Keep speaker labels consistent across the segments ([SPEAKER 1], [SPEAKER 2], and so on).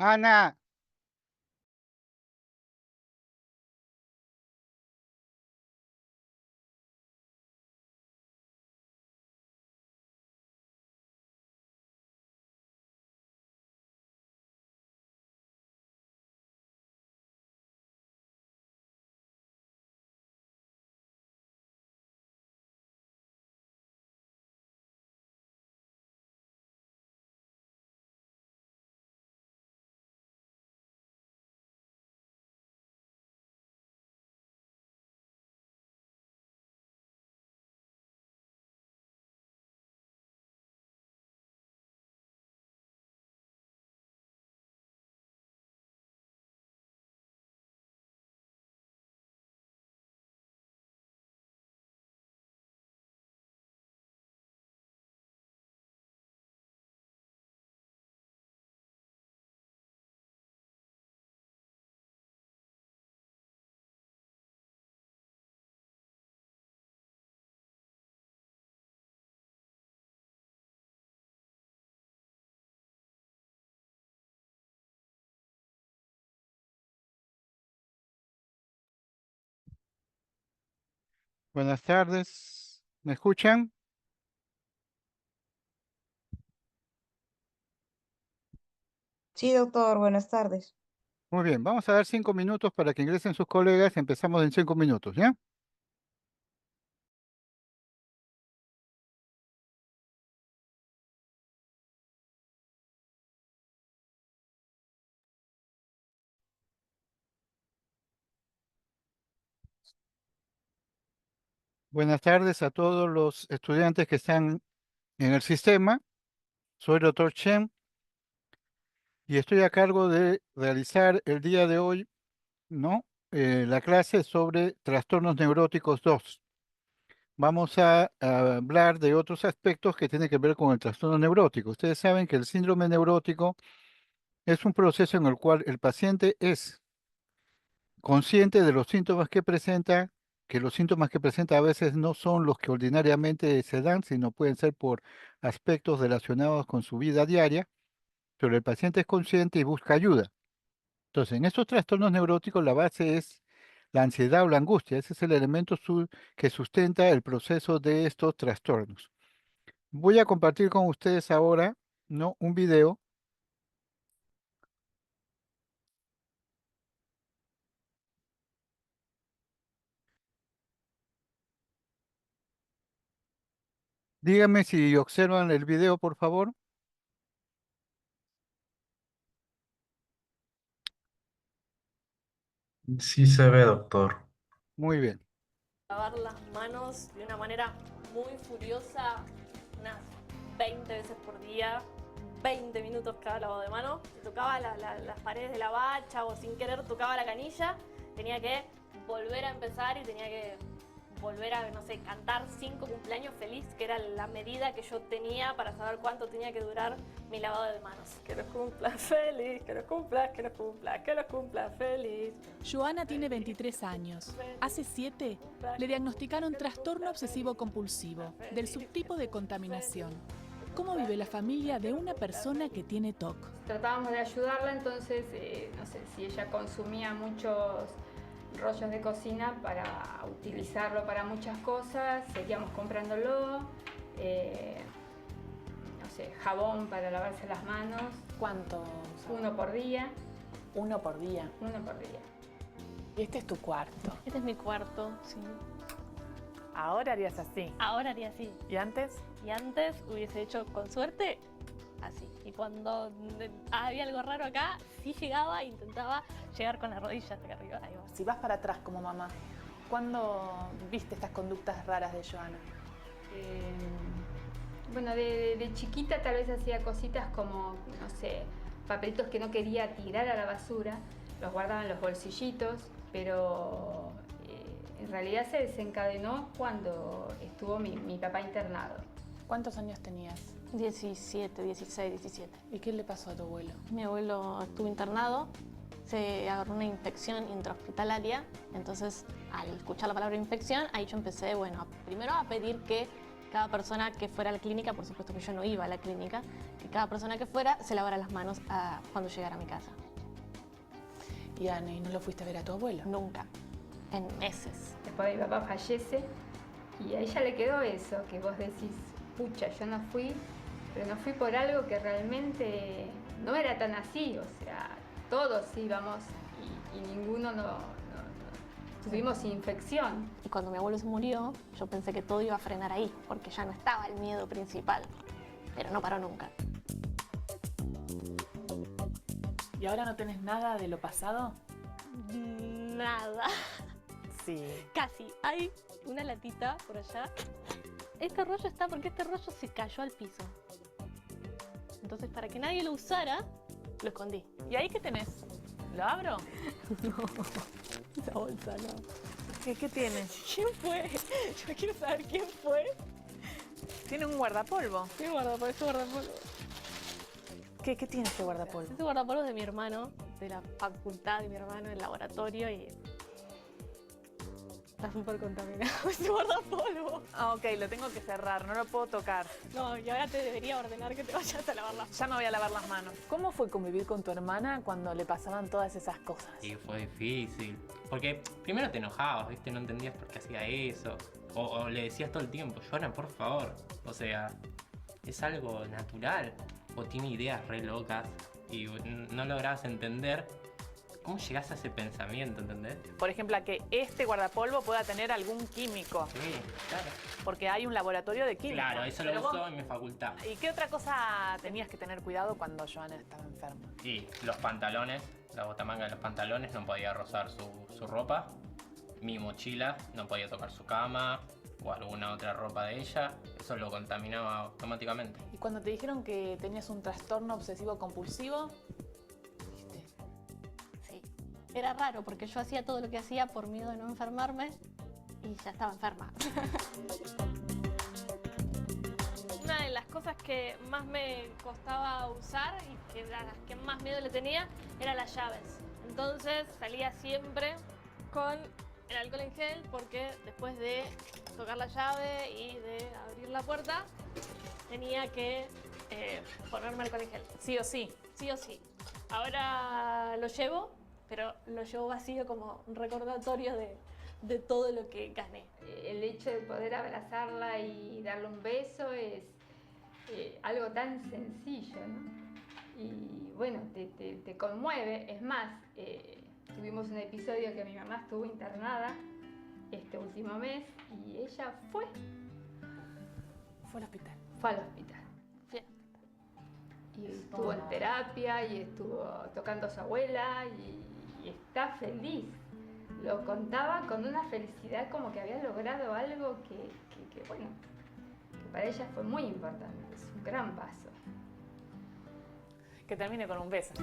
[SPEAKER 1] Ana, buenas tardes. ¿Me escuchan?
[SPEAKER 2] Sí, doctor, buenas tardes.
[SPEAKER 1] Muy bien, vamos a dar 5 minutos para que ingresen sus colegas. Empezamos en 5 minutos, ¿ya? Buenas tardes a todos los estudiantes que están en el sistema. Soy el doctor Chen y estoy a cargo de realizar el día de hoy, ¿no? La clase sobre trastornos neuróticos 2. Vamos a hablar de otros aspectos que tienen que ver con el trastorno neurótico. Ustedes saben que el síndrome neurótico es un proceso en el cual el paciente es consciente de los síntomas que presenta, que los síntomas que presenta a veces no son los que ordinariamente se dan, sino pueden ser por aspectos relacionados con su vida diaria, pero el paciente es consciente y busca ayuda. Entonces, en estos trastornos neuróticos la base es la ansiedad o la angustia. Ese es el elemento que sustenta el proceso de estos trastornos. Voy a compartir con ustedes ahora, ¿no? Un video. Díganme si observan el video, por favor.
[SPEAKER 3] Sí se ve, doctor.
[SPEAKER 1] Muy bien.
[SPEAKER 4] Lavar las manos de una manera muy furiosa, unas 20 veces por día, 20 minutos cada lavado de mano. Si tocaba las paredes de la bacha o sin querer tocaba la canilla, tenía que volver a empezar y tenía que volver a, no sé, cantar 5 cumpleaños feliz, que era la medida que yo tenía para saber cuánto tenía que durar mi lavado de manos. Que los cumplas feliz, que los cumplas, que los cumplas, que los cumplas feliz.
[SPEAKER 5] Joana tiene 23 años. Hace 7 le diagnosticaron trastorno obsesivo compulsivo del subtipo de contaminación. ¿Cómo vive la familia de una persona que tiene TOC?
[SPEAKER 6] Tratábamos de ayudarla, entonces, no sé, si ella consumía muchos rollos de cocina para utilizarlo para muchas cosas, seguíamos comprándolo, no sé, jabón para lavarse las manos,
[SPEAKER 7] ¿Cuánto?
[SPEAKER 6] uno por día,
[SPEAKER 7] Uno por día.
[SPEAKER 6] uno por día.
[SPEAKER 7] Y este es tu cuarto.
[SPEAKER 4] Este es mi cuarto, sí.
[SPEAKER 7] Ahora harías así.
[SPEAKER 4] Ahora haría así.
[SPEAKER 7] ¿Y antes?
[SPEAKER 4] Y antes hubiese hecho, con suerte, así. Y cuando había algo raro acá, sí llegaba e intentaba llegar con la rodilla hasta acá arriba. Ahí va.
[SPEAKER 7] Si vas para atrás como mamá, ¿cuándo viste estas conductas raras de Joana?
[SPEAKER 6] Bueno, de chiquita tal vez hacía cositas como, no sé, papelitos que no quería tirar a la basura, los guardaba en los bolsillitos, pero en realidad se desencadenó cuando estuvo mi papá internado.
[SPEAKER 7] ¿Cuántos años tenías?
[SPEAKER 4] 17, 16, 17.
[SPEAKER 7] ¿Y qué le pasó a tu abuelo?
[SPEAKER 4] Mi abuelo estuvo internado, se agarró una infección intrahospitalaria, entonces al escuchar la palabra infección, ahí yo empecé, bueno, primero a pedir que cada persona que fuera a la clínica, por supuesto que yo no iba a la clínica, que cada persona que fuera se lavara las manos cuando llegara a mi casa.
[SPEAKER 5] Y Ana, ¿y no lo fuiste a ver a tu abuelo?
[SPEAKER 4] Nunca, en meses.
[SPEAKER 6] Después mi papá fallece y a ella le quedó eso, que vos decís, pucha, yo no fui, pero no fui por algo que realmente no era tan así, o sea, todos íbamos y ninguno no tuvimos infección.
[SPEAKER 4] Y cuando mi abuelo se murió, yo pensé que todo iba a frenar ahí, porque ya no estaba el miedo principal, pero no paró nunca.
[SPEAKER 5] ¿Y ahora no tenés nada de lo pasado?
[SPEAKER 4] Nada.
[SPEAKER 5] Sí.
[SPEAKER 4] Casi. Hay una latita por allá. Este rollo está porque este rollo se cayó al piso. Entonces, para que nadie lo usara, lo escondí.
[SPEAKER 5] ¿Y ahí qué tenés? ¿Lo abro?
[SPEAKER 4] Esa bolsa no.
[SPEAKER 5] ¿Qué tiene?
[SPEAKER 4] ¿Quién fue? Yo quiero saber quién fue.
[SPEAKER 5] Tiene un guardapolvo.
[SPEAKER 4] ¿Qué guardapolvo? Ese guardapolvo.
[SPEAKER 5] ¿Qué tiene este guardapolvo?
[SPEAKER 4] Ese guardapolvo es de mi hermano, de la facultad de mi hermano, del laboratorio, y está súper contaminado ese guardapolvo.
[SPEAKER 5] Ah, ok, lo tengo que cerrar, no lo puedo tocar.
[SPEAKER 4] No, y ahora te debería ordenar que te vayas a lavar las
[SPEAKER 5] Ya me voy a lavar las manos. ¿Cómo fue convivir con tu hermana cuando le pasaban todas esas cosas?
[SPEAKER 8] Y fue difícil. Porque primero te enojabas, ¿viste? No entendías por qué hacía eso. O le decías todo el tiempo, Joana, por favor. O sea, es algo natural. O tiene ideas re locas y no lograbas entender cómo llegás a ese pensamiento, ¿entendés?
[SPEAKER 5] Por ejemplo, a que este guardapolvo pueda tener algún químico,
[SPEAKER 8] Sí, claro.
[SPEAKER 5] porque hay un laboratorio de química.
[SPEAKER 8] Claro, eso
[SPEAKER 5] Pero
[SPEAKER 8] lo
[SPEAKER 5] vos-
[SPEAKER 8] uso en mi facultad.
[SPEAKER 5] ¿Y qué otra cosa tenías que tener cuidado cuando Joana estaba enferma?
[SPEAKER 8] Y los pantalones, la botamanga de los pantalones no podía rozar su ropa. Mi mochila no podía tocar su cama o alguna otra ropa de ella. Eso lo contaminaba automáticamente.
[SPEAKER 5] Y cuando te dijeron que tenías un trastorno obsesivo compulsivo, dijiste,
[SPEAKER 4] Sí. Era raro porque yo hacía todo lo que hacía por miedo de no enfermarme y ya estaba enferma. Una de las cosas que más me costaba usar y que a las que más miedo le tenía eran las llaves. Entonces salía siempre con el alcohol en gel porque después de tocar la llave y de abrir la puerta tenía que ponerme alcohol en gel.
[SPEAKER 5] sí o sí.
[SPEAKER 4] Sí o sí. Ahora lo llevo, pero lo llevo vacío como un recordatorio de todo lo que gané.
[SPEAKER 6] El hecho de poder abrazarla y darle un beso es algo tan sencillo, ¿no? Y bueno, te conmueve. Es más, tuvimos un episodio que mi mamá estuvo internada este último mes y ella fue
[SPEAKER 5] Fue al hospital.
[SPEAKER 6] al hospital.
[SPEAKER 4] Bien.
[SPEAKER 6] Y estuvo en terapia y estuvo tocando a su abuela y está feliz. Lo contaba con una felicidad como que había logrado algo que, bueno, que para ella fue muy importante, es un gran paso.
[SPEAKER 5] Que termine con un beso.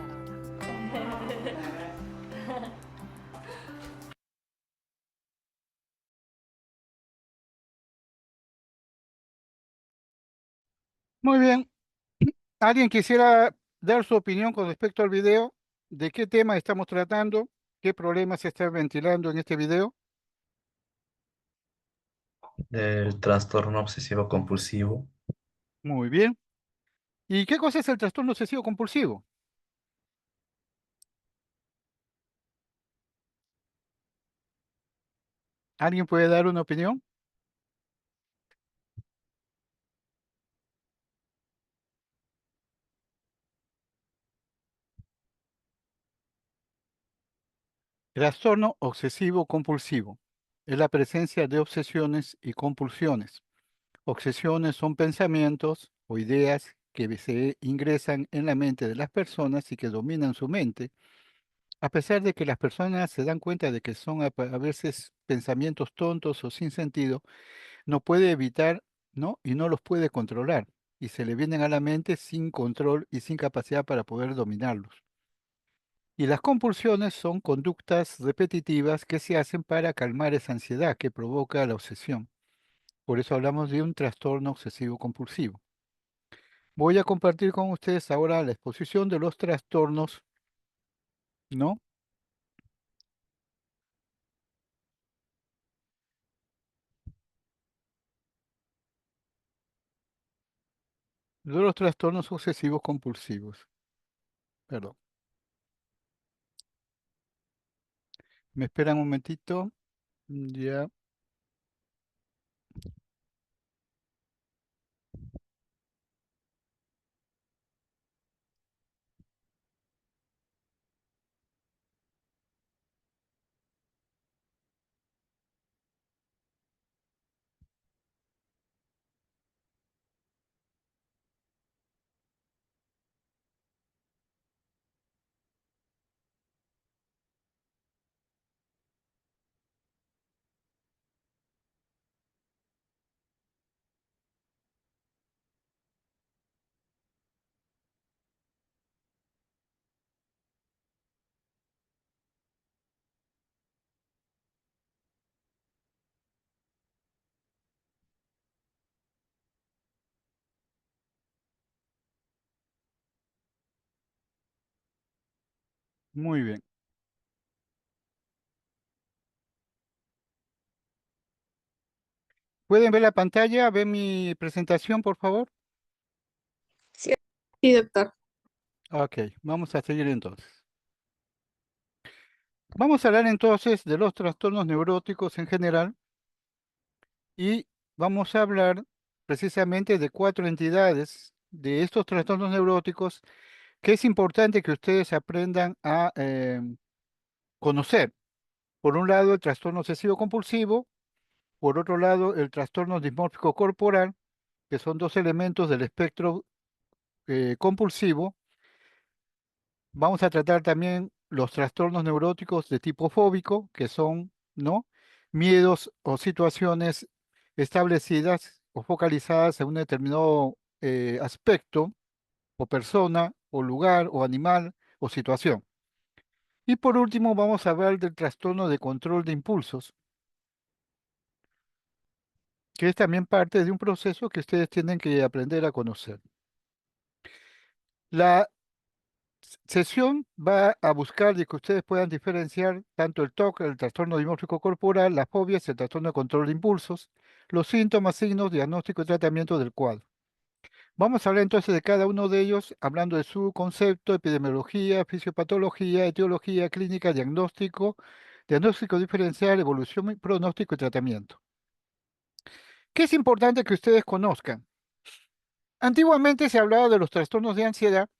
[SPEAKER 1] Muy bien. ¿Alguien quisiera dar su opinión con respecto al video? ¿De qué tema estamos tratando? ¿Qué problemas se están ventilando en este video?
[SPEAKER 3] Del trastorno obsesivo compulsivo.
[SPEAKER 1] Muy bien. ¿Y qué cosa es el trastorno obsesivo compulsivo? ¿Alguien puede dar una opinión? Trastorno obsesivo compulsivo es la presencia de obsesiones y compulsiones. Obsesiones son pensamientos o ideas que se ingresan en la mente de las personas y que dominan su mente, a pesar de que las personas se dan cuenta de que son a veces pensamientos tontos o sin sentido, no puede evitar, ¿no? Y no los puede controlar, y se le vienen a la mente sin control y sin capacidad para poder dominarlos. Y las compulsiones son conductas repetitivas que se hacen para calmar esa ansiedad que provoca la obsesión. Por eso hablamos de un trastorno obsesivo compulsivo. Voy a compartir con ustedes ahora la exposición de los trastornos, ¿no? de los trastornos obsesivos compulsivos. Perdón. ¿Me esperan un momentito? Ya. Muy bien. ¿Pueden ver la pantalla? ¿Ven mi presentación, por favor?
[SPEAKER 9] Sí, sí, doctor.
[SPEAKER 1] Ok, vamos a seguir entonces. Vamos a hablar entonces de los trastornos neuróticos en general y vamos a hablar precisamente de 4 entidades de estos trastornos neuróticos que es importante que ustedes aprendan a conocer. Por un lado, el trastorno obsesivo compulsivo, por otro lado, el trastorno dismórfico corporal, que son 2 elementos del espectro compulsivo. Vamos a tratar también los trastornos neuróticos de tipo fóbico, que son, ¿no? Miedos o situaciones establecidas o focalizadas en un determinado aspecto, o persona, o lugar, o animal, o situación. Y por último, vamos a hablar del trastorno de control de impulsos, que es también parte de un proceso que ustedes tienen que aprender a conocer. La sesión va a buscar de que ustedes puedan diferenciar tanto el TOC, el trastorno dimórfico corporal, las fobias, el trastorno de control de impulsos, los síntomas, signos, diagnóstico y tratamiento del cuadro. Vamos a hablar entonces de cada uno de ellos, hablando de su concepto, epidemiología, fisiopatología, etiología, clínica, diagnóstico, diagnóstico diferencial, evolución, pronóstico y tratamiento. ¿Qué es importante que ustedes conozcan? Antiguamente se hablaba de los trastornos de ansiedad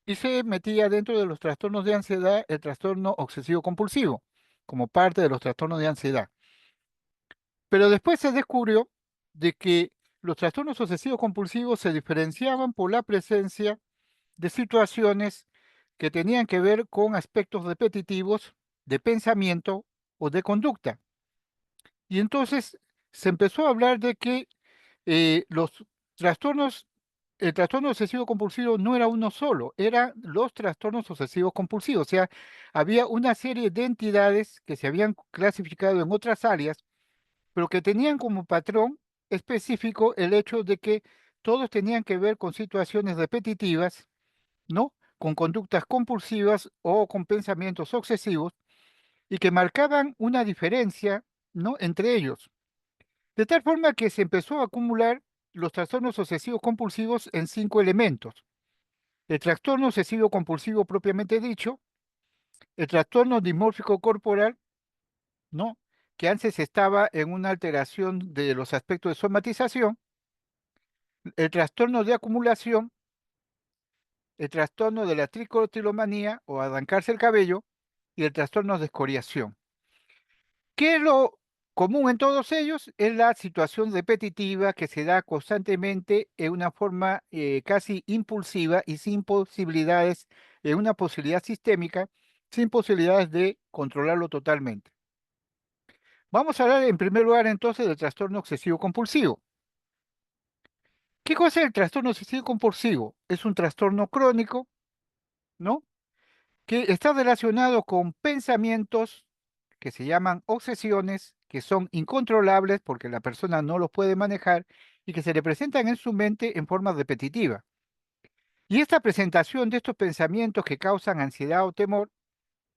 [SPEAKER 1] y se metía dentro de los trastornos de ansiedad el trastorno obsesivo compulsivo, como parte de los trastornos de ansiedad. Pero después se descubrió de que los trastornos obsesivos compulsivos se diferenciaban por la presencia de situaciones que tenían que ver con aspectos repetitivos de pensamiento o de conducta. Y entonces se empezó a hablar de que los trastornos, el trastorno obsesivo compulsivo no era uno solo, eran los trastornos obsesivos compulsivos. O sea, había una serie de entidades que se habían clasificado en otras áreas, pero que tenían como patrón específico el hecho de que todos tenían que ver con situaciones repetitivas, ¿no? Con conductas compulsivas o con pensamientos obsesivos y que marcaban una diferencia, ¿no? Entre ellos. De tal forma que se empezó a acumular los trastornos obsesivos compulsivos en 5 elementos. El trastorno obsesivo compulsivo propiamente dicho, el trastorno dimórfico corporal, ¿no? Que antes estaba en una alteración de los aspectos de somatización, el trastorno de acumulación, el trastorno de la tricotilomanía o arrancarse el cabello y el trastorno de escoriación. ¿Qué es lo común en todos ellos? Es la situación repetitiva que se da constantemente en una forma casi impulsiva y sin posibilidades, en una posibilidad sistémica, sin posibilidades de controlarlo totalmente. Vamos a hablar en primer lugar entonces del trastorno obsesivo compulsivo. ¿Qué cosa es el trastorno obsesivo compulsivo? Es un trastorno crónico, ¿no? Que está relacionado con pensamientos que se llaman obsesiones, que son incontrolables porque la persona no los puede manejar y que se le presentan en su mente en forma repetitiva. Y esta presentación de estos pensamientos que causan ansiedad o temor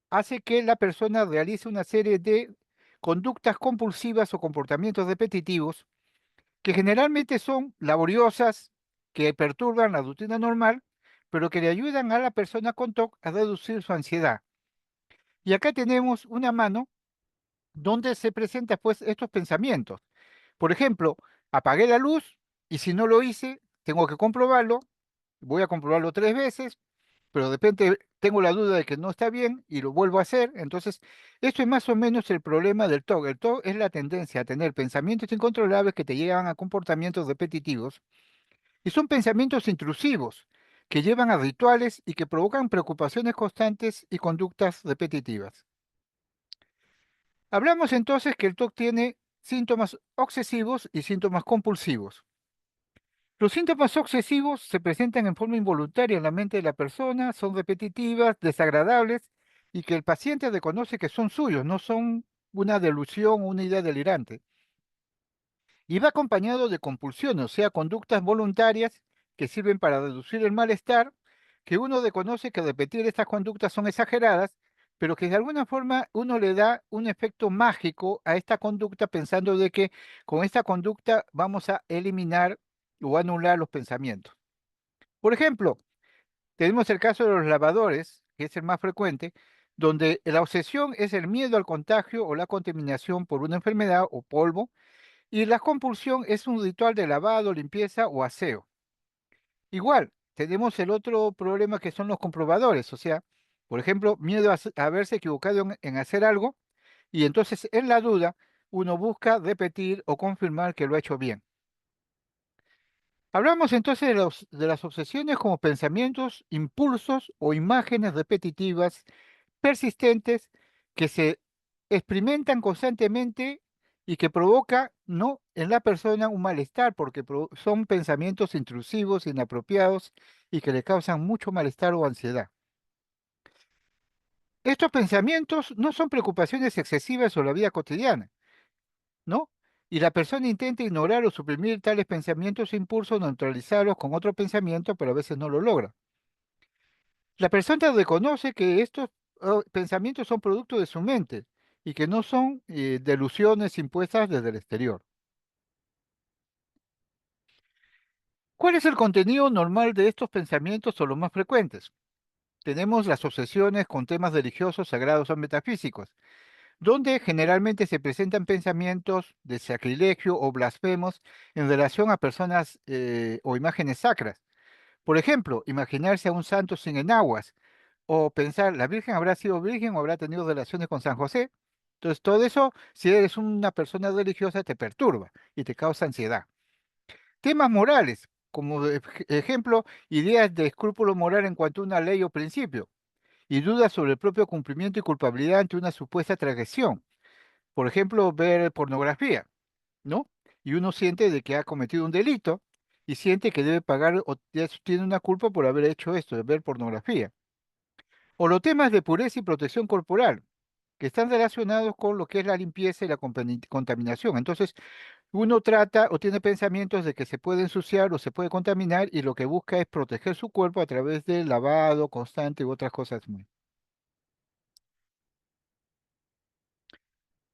[SPEAKER 1] hace que la persona realice una serie de conductas compulsivas o comportamientos repetitivos que generalmente son laboriosas, que perturban la rutina normal, pero que le ayudan a la persona con TOC a reducir su ansiedad. Y acá tenemos una mano donde se presentan pues estos pensamientos. Por ejemplo, apagué la luz y si no lo hice, tengo que comprobarlo, voy a comprobarlo 3 veces, pero de repente tengo la duda de que no está bien y lo vuelvo a hacer. Entonces, esto es más o menos el problema del TOC. El TOC es la tendencia a tener pensamientos incontrolables que te llevan a comportamientos repetitivos y son pensamientos intrusivos que llevan a rituales y que provocan preocupaciones constantes y conductas repetitivas. Hablamos entonces que el TOC tiene síntomas obsesivos y síntomas compulsivos. Los síntomas obsesivos se presentan en forma involuntaria en la mente de la persona, son repetitivas, desagradables y que el paciente reconoce que son suyos, no son una delusión o una idea delirante. Y va acompañado de compulsiones, o sea, conductas voluntarias que sirven para reducir el malestar, que uno reconoce que repetir estas conductas son exageradas, pero que de alguna forma uno le da un efecto mágico a esta conducta pensando de que con esta conducta vamos a eliminar o anular los pensamientos. Por ejemplo, tenemos el caso de los lavadores, que es el más frecuente, donde la obsesión es el miedo al contagio o la contaminación por una enfermedad o polvo, y la compulsión es un ritual de lavado, limpieza o aseo. Igual, tenemos el otro problema que son los comprobadores, o sea, por ejemplo, miedo a haberse equivocado en hacer algo y entonces en la duda uno busca repetir o confirmar que lo ha hecho bien. Hablamos entonces de las obsesiones como pensamientos, impulsos o imágenes repetitivas, persistentes, que se experimentan constantemente y que provoca no en la persona un malestar, porque son pensamientos intrusivos, inapropiados y que le causan mucho malestar o ansiedad. Estos pensamientos no son preocupaciones excesivas o la vida cotidiana, ¿no? Y la persona intenta ignorar o suprimir tales pensamientos e impulsos, neutralizarlos con otro pensamiento, pero a veces no lo logra. La persona reconoce que estos pensamientos son producto de su mente y que no son delusiones impuestas desde el exterior. ¿Cuál es el contenido normal de estos pensamientos o los más frecuentes? Tenemos las obsesiones con temas religiosos, sagrados o metafísicos, donde generalmente se presentan pensamientos de sacrilegio o blasfemos en relación a personas o imágenes sacras. Por ejemplo, imaginarse a un santo sin enaguas o pensar, ¿la Virgen habrá sido virgen o habrá tenido relaciones con San José? Entonces, todo eso, si eres una persona religiosa, te perturba y te causa ansiedad. Temas morales, como ejemplo, ideas de escrúpulo moral en cuanto a una ley o principio, y dudas sobre el propio cumplimiento y culpabilidad ante una supuesta transgresión. Por ejemplo, ver pornografía, ¿no? Y uno siente de que ha cometido un delito y siente que debe pagar o tiene una culpa por haber hecho esto, de ver pornografía. O los temas de pureza y protección corporal, que están relacionados con lo que es la limpieza y la contaminación. Entonces, uno trata o tiene pensamientos de que se puede ensuciar o se puede contaminar y lo que busca es proteger su cuerpo a través del lavado constante u otras cosas muy.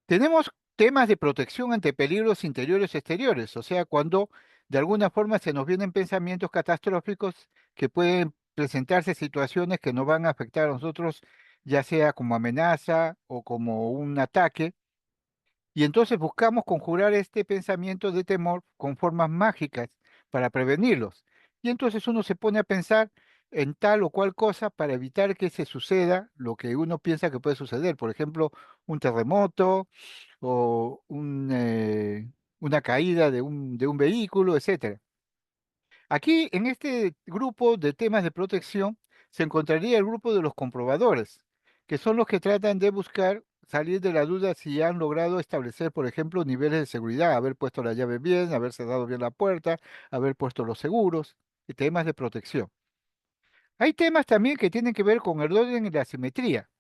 [SPEAKER 1] Tenemos temas de protección ante peligros interiores y exteriores, o sea, cuando de alguna forma se nos vienen pensamientos catastróficos que pueden presentarse situaciones que nos van a afectar a nosotros, ya sea como amenaza o como un ataque, y entonces buscamos conjurar este pensamiento de temor con formas mágicas para prevenirlos. Y entonces uno se pone a pensar en tal o cual cosa para evitar que se suceda lo que uno piensa que puede suceder. Por ejemplo, un terremoto o una caída de un vehículo, etcétera. Aquí, en este grupo de temas de protección, se encontraría el grupo de los comprobadores, que son los que tratan de buscar salir de la duda si han logrado establecer, por ejemplo, niveles de seguridad, haber puesto la llave bien, haber cerrado bien la puerta, haber puesto los seguros, y temas de protección. Hay temas también que tienen que ver con el orden y la simetría.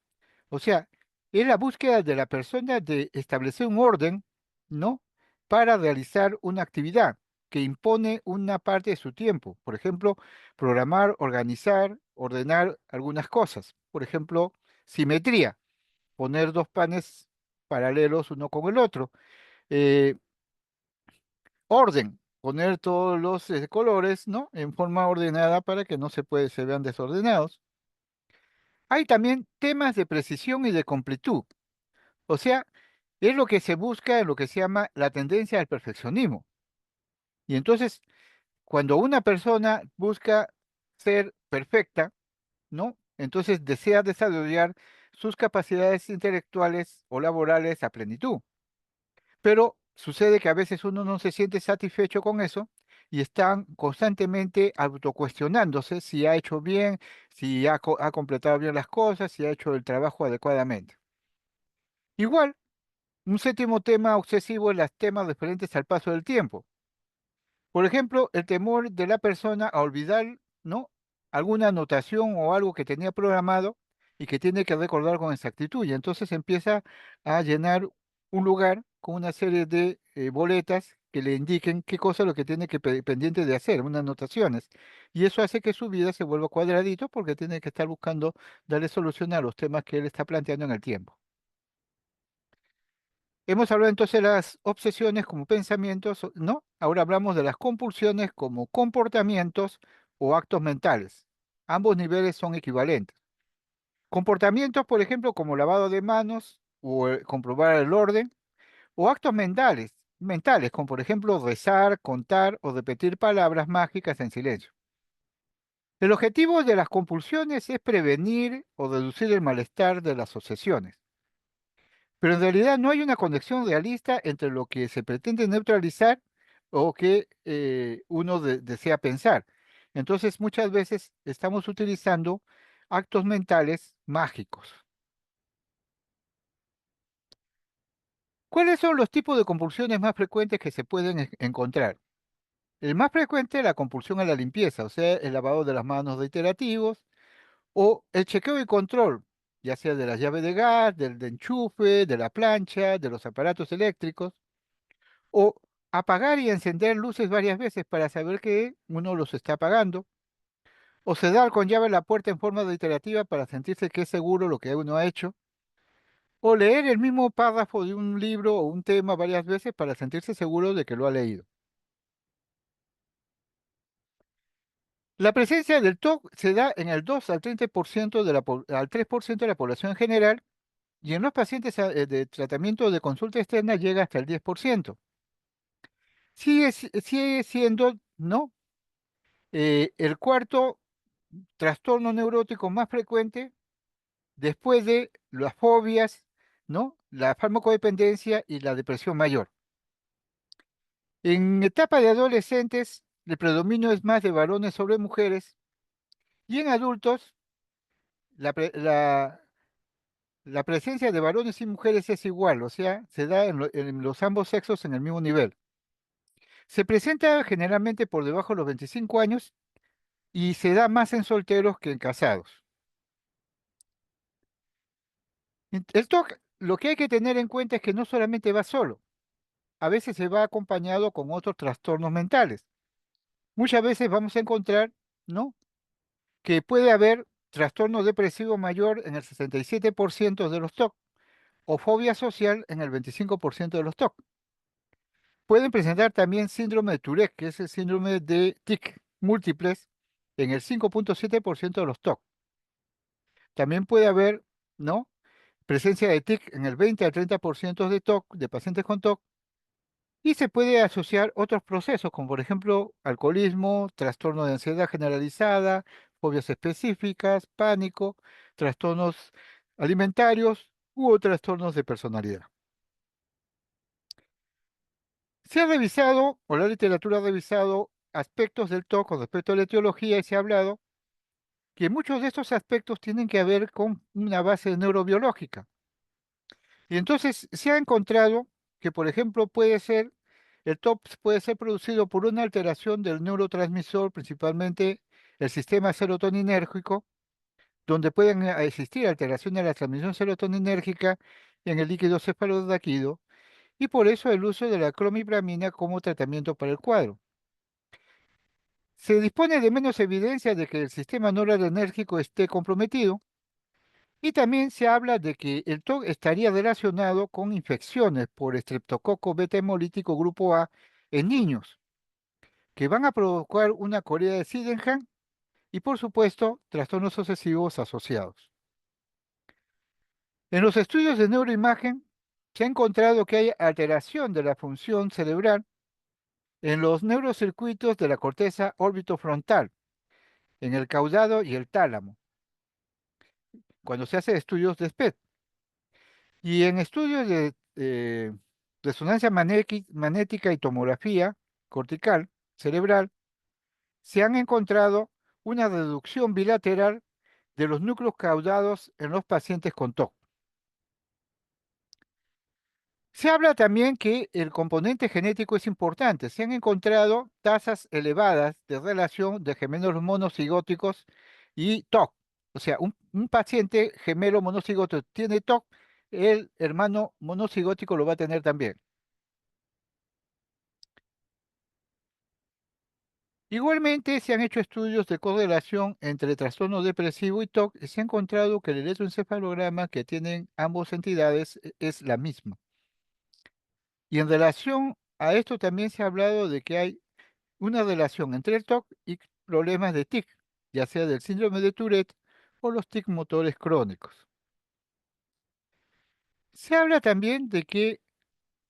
[SPEAKER 1] O sea, es la búsqueda de la persona de establecer un orden, ¿no? Para realizar una actividad que impone una parte de su tiempo. Por ejemplo, programar, organizar, ordenar algunas cosas. Por ejemplo, simetría, poner dos panes paralelos uno con el otro. Eh, orden, poner todos los colores, ¿no? En forma ordenada para que no se vean desordenados. Hay también temas de precisión y de completud. O sea, es lo que se busca en lo que se llama la tendencia al perfeccionismo. Y entonces, cuando una persona busca ser perfecta, ¿no? Entonces desea desarrollar sus capacidades intelectuales o laborales a plenitud. Pero sucede que a veces uno no se siente satisfecho con eso y están constantemente autocuestionándose si ha hecho bien, si ha completado bien las cosas, si ha hecho el trabajo adecuadamente. Igual, un séptimo tema obsesivo es los temas referentes al paso del tiempo. Por ejemplo, el temor de la persona a olvidar, ¿no? Alguna anotación o algo que tenía programado y que tiene que recordar con exactitud. Y entonces empieza a llenar un lugar con una serie de boletas que le indiquen qué cosa es lo que tiene que pendiente de hacer, unas anotaciones. Y eso hace que su vida se vuelva cuadradito porque tiene que estar buscando darle solución a los temas que él está planteando en el tiempo. Hemos hablado entonces de las obsesiones como pensamientos, ¿no? Ahora hablamos de las compulsiones como comportamientos o actos mentales. Ambos niveles son equivalentes. Comportamientos, por ejemplo, como lavado de manos o comprobar el orden, o actos mentales, como por ejemplo rezar, contar o repetir palabras mágicas en silencio. El objetivo de las compulsiones es prevenir o reducir el malestar de las obsesiones. Pero en realidad no hay una conexión realista entre lo que se pretende neutralizar o que uno desea pensar. Entonces, muchas veces estamos utilizando actos mentales mágicos. ¿Cuáles son los tipos de compulsiones más frecuentes que se pueden encontrar? El más frecuente es la compulsión a la limpieza, o sea, el lavado de las manos reiterativos, o el chequeo y control, ya sea de las llaves de gas, del de enchufe, de la plancha, de los aparatos eléctricos. O apagar y encender luces varias veces para saber que uno los está apagando. O cerrar con llave la puerta en forma reiterativa para sentirse que es seguro lo que uno ha hecho. O leer el mismo párrafo de un libro o un tema varias veces para sentirse seguro de que lo ha leído. La presencia del TOC se da en el 2 al 30% al 3% de la población en general y en los pacientes de tratamiento de consulta externa llega hasta el 10%. Sigue siendo, ¿no? El cuarto trastorno neurótico más frecuente después de las fobias, ¿no? La farmacodependencia y la depresión mayor. En etapa de adolescentes, el predominio es más de varones sobre mujeres y en adultos la presencia de varones y mujeres es igual, o sea, se da en los ambos sexos en el mismo nivel. Se presenta generalmente por debajo de los 25 años y se da más en solteros que en casados. El TOC, lo que hay que tener en cuenta es que no solamente va solo, a veces se va acompañado con otros trastornos mentales. Muchas veces vamos a encontrar, ¿no? Que puede haber trastorno depresivo mayor en el 67% de los TOC o fobia social en el 25% de los TOC. Pueden presentar también síndrome de Tourette, que es el síndrome de TIC múltiples, en el 5.7% de los TOC. También puede haber, ¿no? Presencia de TIC en el 20 al 30% de TOC, de pacientes con TOC, y se puede asociar otros procesos, como por ejemplo alcoholismo, trastorno de ansiedad generalizada, fobias específicas, pánico, trastornos alimentarios u trastornos de personalidad. Se ha revisado, o la literatura ha revisado, aspectos del TOC con respecto a la etiología y se ha hablado que muchos de estos aspectos tienen que ver con una base neurobiológica. Y entonces se ha encontrado que, por ejemplo, el TOP puede ser producido por una alteración del neurotransmisor, principalmente el sistema serotoninérgico, donde pueden existir alteraciones de la transmisión serotoninérgica en el líquido cefalorraquídeo, y por eso el uso de la clomipramina como tratamiento para el cuadro. Se dispone de menos evidencia de que el sistema noradrenérgico esté comprometido, y también se habla de que el TOC estaría relacionado con infecciones por estreptococo beta hemolítico grupo A en niños. que van a provocar una corea de Sydenham y, por supuesto, trastornos obsesivos asociados. En los estudios de neuroimagen se ha encontrado que hay alteración de la función cerebral en los neurocircuitos de la corteza orbitofrontal, en el caudado y el tálamo, cuando se hace estudios de SPED. Y en estudios de resonancia magnética y tomografía cortical cerebral, se han encontrado una reducción bilateral de los núcleos caudados en los pacientes con TOC. Se habla también que el componente genético es importante. Se han encontrado tasas elevadas de relación de gemelos monocigóticos y TOC. O sea, un paciente gemelo monocigótico tiene TOC, el hermano monocigótico lo va a tener también. Igualmente, se han hecho estudios de correlación entre trastorno depresivo y TOC y se ha encontrado que el electroencefalograma que tienen ambas entidades es la misma. Y en relación a esto también se ha hablado de que hay una relación entre el TOC y problemas de TIC, ya sea del síndrome de Tourette o los TIC motores crónicos. Se habla también de que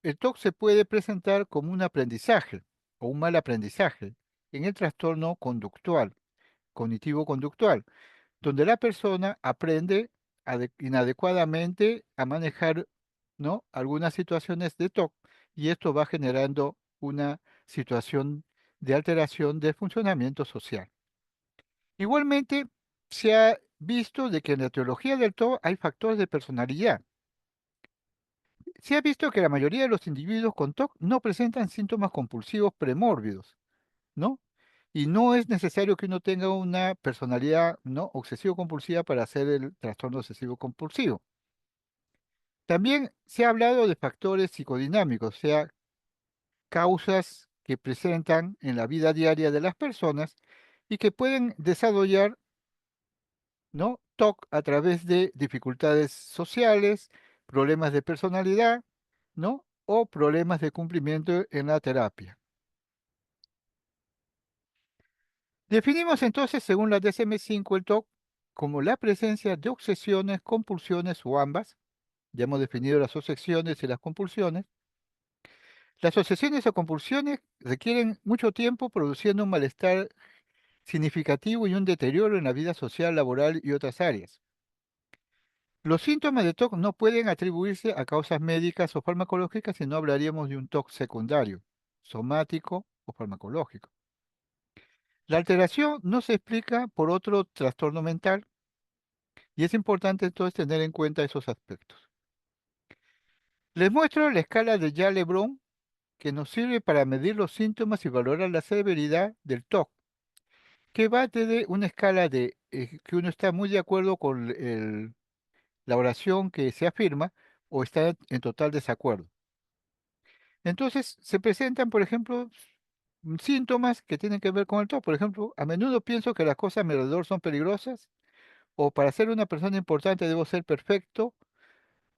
[SPEAKER 1] el TOC se puede presentar como un aprendizaje o un mal aprendizaje en el trastorno conductual, cognitivo-conductual, donde la persona aprende inadecuadamente a manejar, ¿no?, algunas situaciones de TOC y esto va generando una situación de alteración del funcionamiento social. Igualmente, se ha visto de que en la etiología del TOC hay factores de personalidad. Se ha visto que la mayoría de los individuos con TOC no presentan síntomas compulsivos premórbidos, ¿no? Y no es necesario que uno tenga una personalidad, ¿no?, obsesivo-compulsiva para hacer el trastorno obsesivo-compulsivo. También se ha hablado de factores psicodinámicos, o sea, causas que presentan en la vida diaria de las personas y que pueden desarrollar, ¿no?, TOC a través de dificultades sociales, problemas de personalidad, ¿no?, o problemas de cumplimiento en la terapia. Definimos entonces, según la DSM-5, el TOC como la presencia de obsesiones, compulsiones o ambas. Ya hemos definido las obsesiones y las compulsiones. Las obsesiones o compulsiones requieren mucho tiempo produciendo un malestar significativo y un deterioro en la vida social, laboral y otras áreas. Los síntomas de TOC no pueden atribuirse a causas médicas o farmacológicas, sino hablaríamos de un TOC secundario, somático o farmacológico. La alteración no se explica por otro trastorno mental y es importante entonces tener en cuenta esos aspectos. Les muestro la escala de Yale-Brown que nos sirve para medir los síntomas y valorar la severidad del TOC, que va desde una escala de que uno está muy de acuerdo con la oración que se afirma o está en total desacuerdo. Entonces, se presentan, por ejemplo, síntomas que tienen que ver con el TOC. Por ejemplo, a menudo pienso que las cosas a mi alrededor son peligrosas, o para ser una persona importante debo ser perfecto,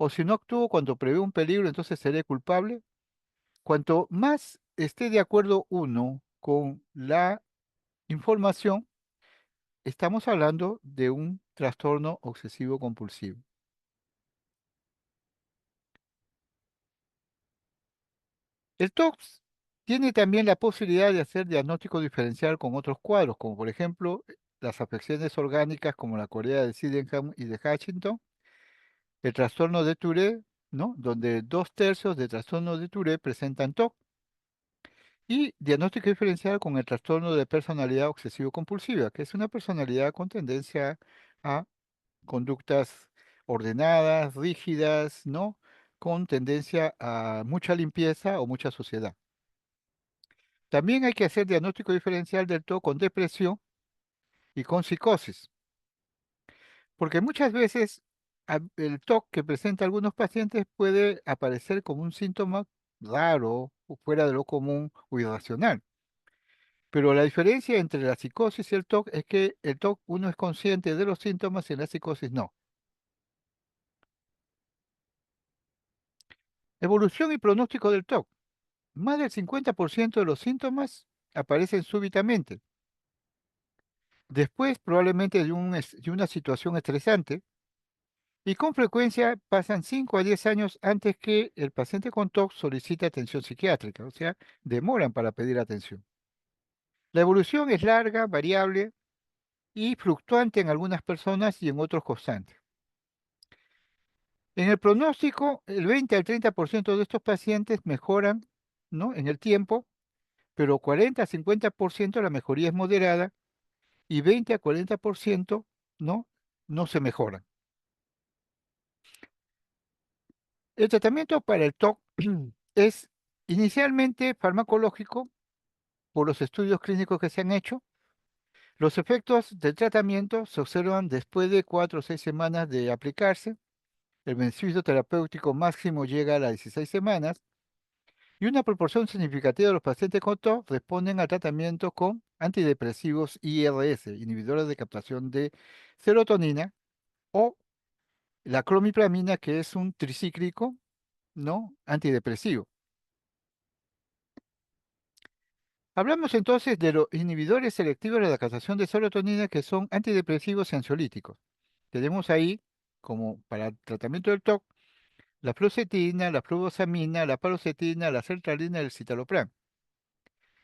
[SPEAKER 1] o si no actúo cuando preveo un peligro, entonces seré culpable. Cuanto más esté de acuerdo uno con la información, estamos hablando de un trastorno obsesivo compulsivo. El TOCS tiene también la posibilidad de hacer diagnóstico diferencial con otros cuadros, como por ejemplo las afecciones orgánicas como la corea de Sydenham y de Hutchinson, el trastorno de Tourette, ¿no?, donde 2/3 de trastornos de Tourette presentan TOC, y diagnóstico diferencial con el trastorno de personalidad obsesivo-compulsiva, que es una personalidad con tendencia a conductas ordenadas, rígidas, ¿no?, con tendencia a mucha limpieza o mucha suciedad. También hay que hacer diagnóstico diferencial del TOC con depresión y con psicosis, porque muchas veces el TOC que presenta algunos pacientes puede aparecer como un síntoma raro o fuera de lo común o irracional. Pero la diferencia entre la psicosis y el TOC es que el TOC uno es consciente de los síntomas y en la psicosis no. Evolución y pronóstico del TOC. Más del 50% de los síntomas aparecen súbitamente, después probablemente de una situación estresante, y con frecuencia pasan 5 a 10 años antes que el paciente con TOC solicite atención psiquiátrica, o sea, demoran para pedir atención. La evolución es larga, variable y fluctuante en algunas personas y en otros constante. En el pronóstico, el 20 al 30% de estos pacientes mejoran, ¿no?, en el tiempo, pero 40 a 50% la mejoría es moderada y 20 a 40% no, no se mejoran. El tratamiento para el TOC es inicialmente farmacológico por los estudios clínicos que se han hecho. Los efectos del tratamiento se observan después de 4 o 6 semanas de aplicarse. El beneficio terapéutico máximo llega a las 16 semanas y una proporción significativa de los pacientes con TOC responden al tratamiento con antidepresivos IRS, inhibidores de captación de serotonina, o la clomipramina, que es un tricíclico, ¿no?, antidepresivo. Hablamos entonces de los inhibidores selectivos de la captación de serotonina, que son antidepresivos y ansiolíticos. Tenemos ahí, como para el tratamiento del TOC, la fluoxetina, la fluvoxamina, la paroxetina, la sertralina y el citalopram.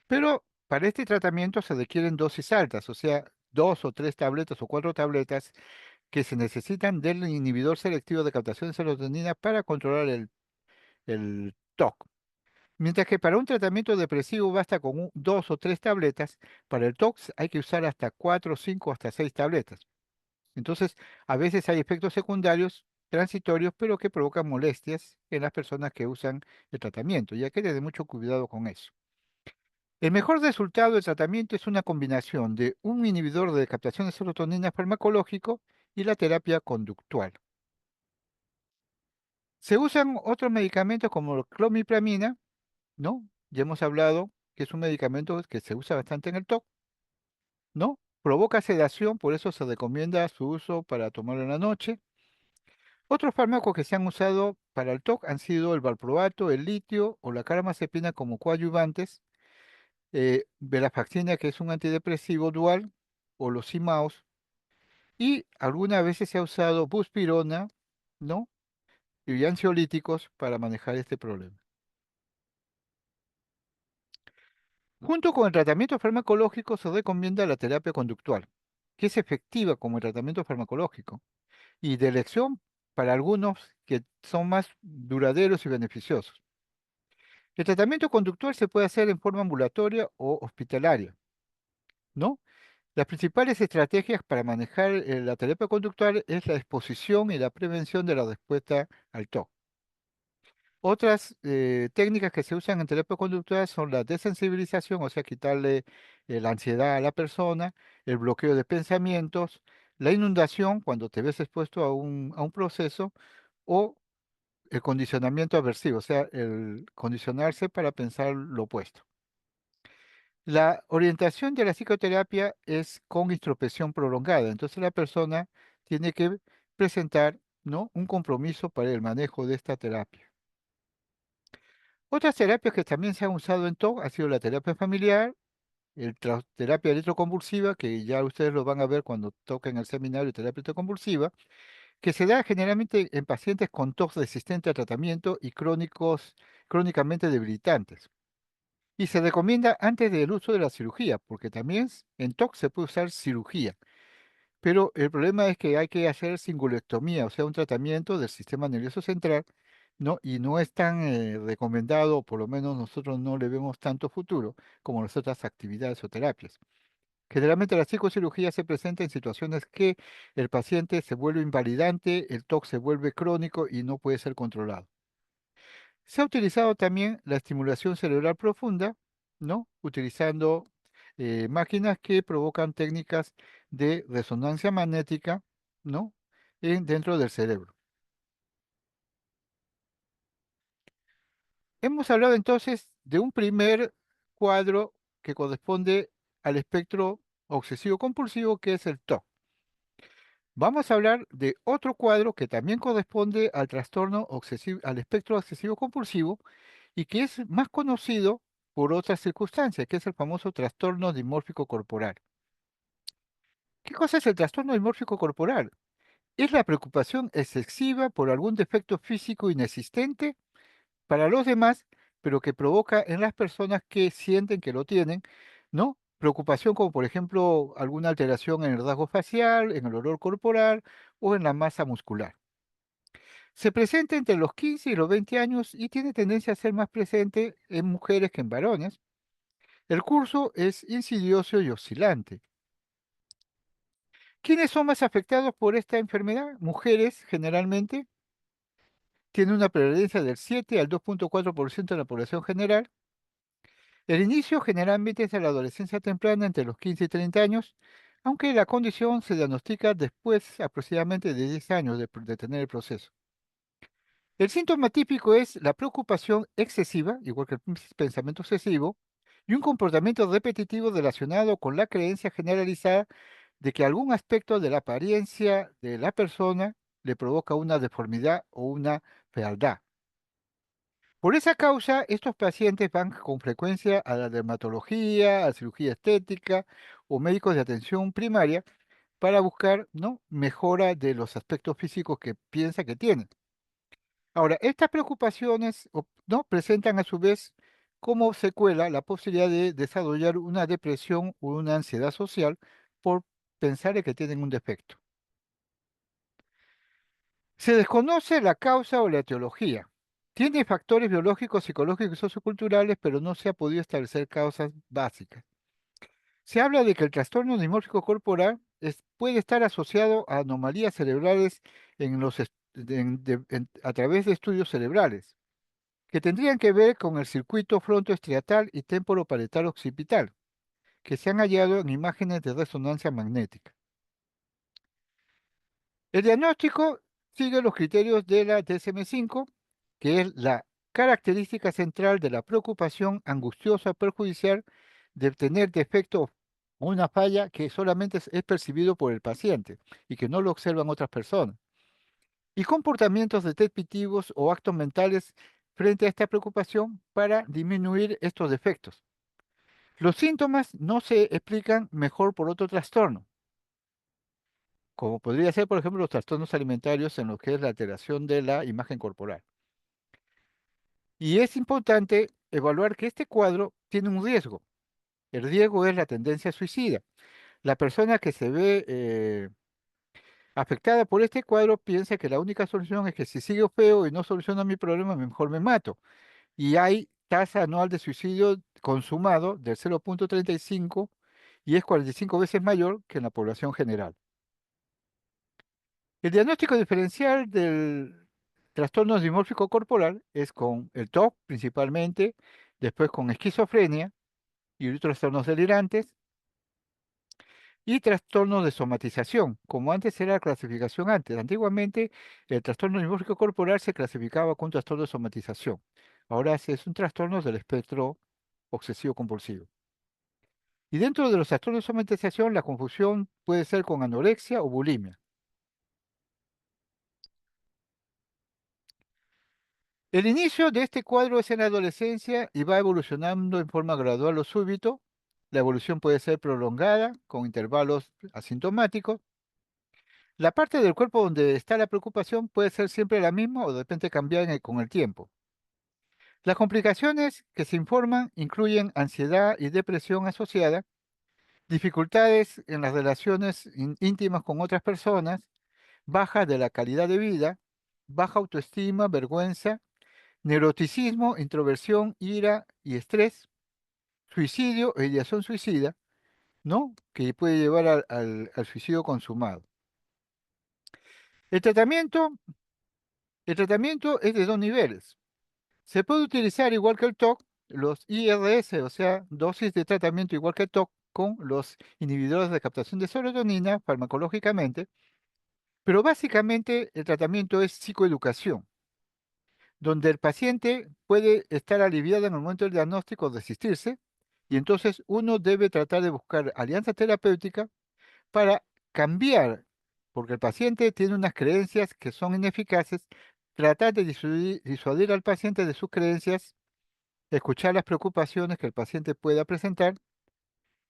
[SPEAKER 1] Pero para este tratamiento se requieren dosis altas, o sea, 2 o 3 tabletas o 4 tabletas que se necesitan del inhibidor selectivo de captación de serotonina para controlar el TOC. Mientras que para un tratamiento depresivo basta con 2 o 3 tabletas, para el TOC hay que usar hasta 4, 5, hasta 6 tabletas. Entonces, a veces hay efectos secundarios transitorios, pero que provocan molestias en las personas que usan el tratamiento, y hay que tener mucho cuidado con eso. El mejor resultado del tratamiento es una combinación de un inhibidor de captación de serotonina farmacológico y la terapia conductual. Se usan otros medicamentos como la clomipramina, ¿no? Ya hemos hablado que es un medicamento que se usa bastante en el TOC, ¿no? Provoca sedación, por eso se recomienda su uso para tomarlo en la noche. Otros fármacos que se han usado para el TOC han sido el valproato, el litio o la carbamazepina como coadyuvantes, venlafaxina, que es un antidepresivo dual, o los IMAOs, y algunas veces se ha usado buspirona, ¿no?, y ansiolíticos para manejar este problema. Junto con el tratamiento farmacológico se recomienda la terapia conductual, que es efectiva como el tratamiento farmacológico y de elección para algunos que son más duraderos y beneficiosos. El tratamiento conductual se puede hacer en forma ambulatoria o hospitalaria, ¿no? Las principales estrategias para manejar la terapia conductual es la exposición y la prevención de la respuesta al TOC. Otras técnicas que se usan en terapia conductual son la desensibilización, o sea, quitarle la ansiedad a la persona, el bloqueo de pensamientos, la inundación cuando te ves expuesto a un proceso, o el condicionamiento aversivo, o sea, el condicionarse para pensar lo opuesto. La orientación de la psicoterapia es con introspección prolongada, entonces la persona tiene que presentar, ¿no?, un compromiso para el manejo de esta terapia. Otras terapias que también se han usado en TOC ha sido la terapia familiar, terapia electroconvulsiva, que ya ustedes lo van a ver cuando toquen el seminario de terapia electroconvulsiva, que se da generalmente en pacientes con TOC resistente a tratamiento y crónicamente debilitantes. Y se recomienda antes del uso de la cirugía, porque también en TOC se puede usar cirugía. Pero el problema es que hay que hacer singulectomía, o sea, un tratamiento del sistema nervioso central, ¿no? Y no es tan recomendado, o por lo menos nosotros no le vemos tanto futuro como las otras actividades o terapias. Generalmente la psicocirugía se presenta en situaciones que el paciente se vuelve invalidante, el TOC se vuelve crónico y no puede ser controlado. Se ha utilizado también la estimulación cerebral profunda, ¿no?, utilizando máquinas que provocan técnicas de resonancia magnética, ¿no?, dentro del cerebro. Hemos hablado entonces de un primer cuadro que corresponde al espectro obsesivo-compulsivo, que es el TOC. Vamos a hablar de otro cuadro que también corresponde al trastorno obsesivo, al espectro obsesivo-compulsivo, y que es más conocido por otra circunstancia, que es el famoso trastorno dimórfico corporal. ¿Qué cosa es el trastorno dimórfico corporal? Es la preocupación excesiva por algún defecto físico inexistente para los demás, pero que provoca en las personas que sienten que lo tienen, ¿no? Preocupación como por ejemplo alguna alteración en el rasgo facial, en el olor corporal o en la masa muscular. Se presenta entre los 15 y los 20 años y tiene tendencia a ser más presente en mujeres que en varones. El curso es insidioso y oscilante. ¿Quiénes son más afectados por esta enfermedad? Mujeres, generalmente, tiene una prevalencia del 7 al 2,4% de la población general. El inicio generalmente es en la adolescencia temprana, entre los 15 y 30 años, aunque la condición se diagnostica después aproximadamente de 10 años de tener el proceso. El síntoma típico es la preocupación excesiva, igual que el pensamiento obsesivo, y un comportamiento repetitivo relacionado con la creencia generalizada de que algún aspecto de la apariencia de la persona le provoca una deformidad o una fealdad. Por esa causa, estos pacientes van con frecuencia a la dermatología, a cirugía estética o médicos de atención primaria para buscar, ¿no?, mejora de los aspectos físicos que piensa que tienen. Ahora, estas preocupaciones, ¿no?, presentan a su vez como secuela la posibilidad de desarrollar una depresión o una ansiedad social por pensar que tienen un defecto. Se desconoce la causa o la etiología. Tiene factores biológicos, psicológicos y socioculturales, pero no se ha podido establecer causas básicas. Se habla de que el trastorno dimórfico corporal puede estar asociado a anomalías cerebrales a través de estudios cerebrales, que tendrían que ver con el circuito frontoestriatal y temporoparietal occipital, que se han hallado en imágenes de resonancia magnética. El diagnóstico sigue los criterios de la DSM-5, que es la característica central de la preocupación angustiosa perjudicial de tener defecto o una falla que solamente es percibido por el paciente y que no lo observan otras personas. Y comportamientos repetitivos o actos mentales frente a esta preocupación para disminuir estos defectos. Los síntomas no se explican mejor por otro trastorno, como podría ser, por ejemplo, los trastornos alimentarios en lo que es la alteración de la imagen corporal. Y es importante evaluar que este cuadro tiene un riesgo. El riesgo es la tendencia suicida. La persona que se ve afectada por este cuadro piensa que la única solución es que si sigo feo y no soluciono mi problema, mejor me mato. Y hay tasa anual de suicidio consumado del 0,35 y es 45 veces mayor que en la población general. El diagnóstico diferencial del trastorno dimórfico corporal es con el TOC principalmente, después con esquizofrenia y otros trastornos delirantes y trastornos de somatización, como antes era la clasificación antes. Antiguamente el trastorno dimórfico corporal se clasificaba con trastorno de somatización. Ahora es un trastorno del espectro obsesivo compulsivo. Y dentro de los trastornos de somatización la confusión puede ser con anorexia o bulimia. El inicio de este cuadro es en la adolescencia y va evolucionando en forma gradual o súbito. La evolución puede ser prolongada, con intervalos asintomáticos. La parte del cuerpo donde está la preocupación puede ser siempre la misma o de repente cambiar con el tiempo. Las complicaciones que se informan incluyen ansiedad y depresión asociada, dificultades en las relaciones íntimas con otras personas, baja de la calidad de vida, baja autoestima, vergüenza, neuroticismo, introversión, ira y estrés, suicidio e ideación suicida, ¿no?, que puede llevar al suicidio consumado. El tratamiento es de dos niveles. Se puede utilizar igual que el TOC, los IRS, o sea, dosis de tratamiento igual que el TOC con los inhibidores de captación de serotonina farmacológicamente, pero básicamente el tratamiento es psicoeducación, donde el paciente puede estar aliviado en el momento del diagnóstico o desistirse, y entonces uno debe tratar de buscar alianza terapéutica para cambiar, porque el paciente tiene unas creencias que son ineficaces, tratar de disuadir al paciente de sus creencias escuchar las preocupaciones que el paciente pueda presentar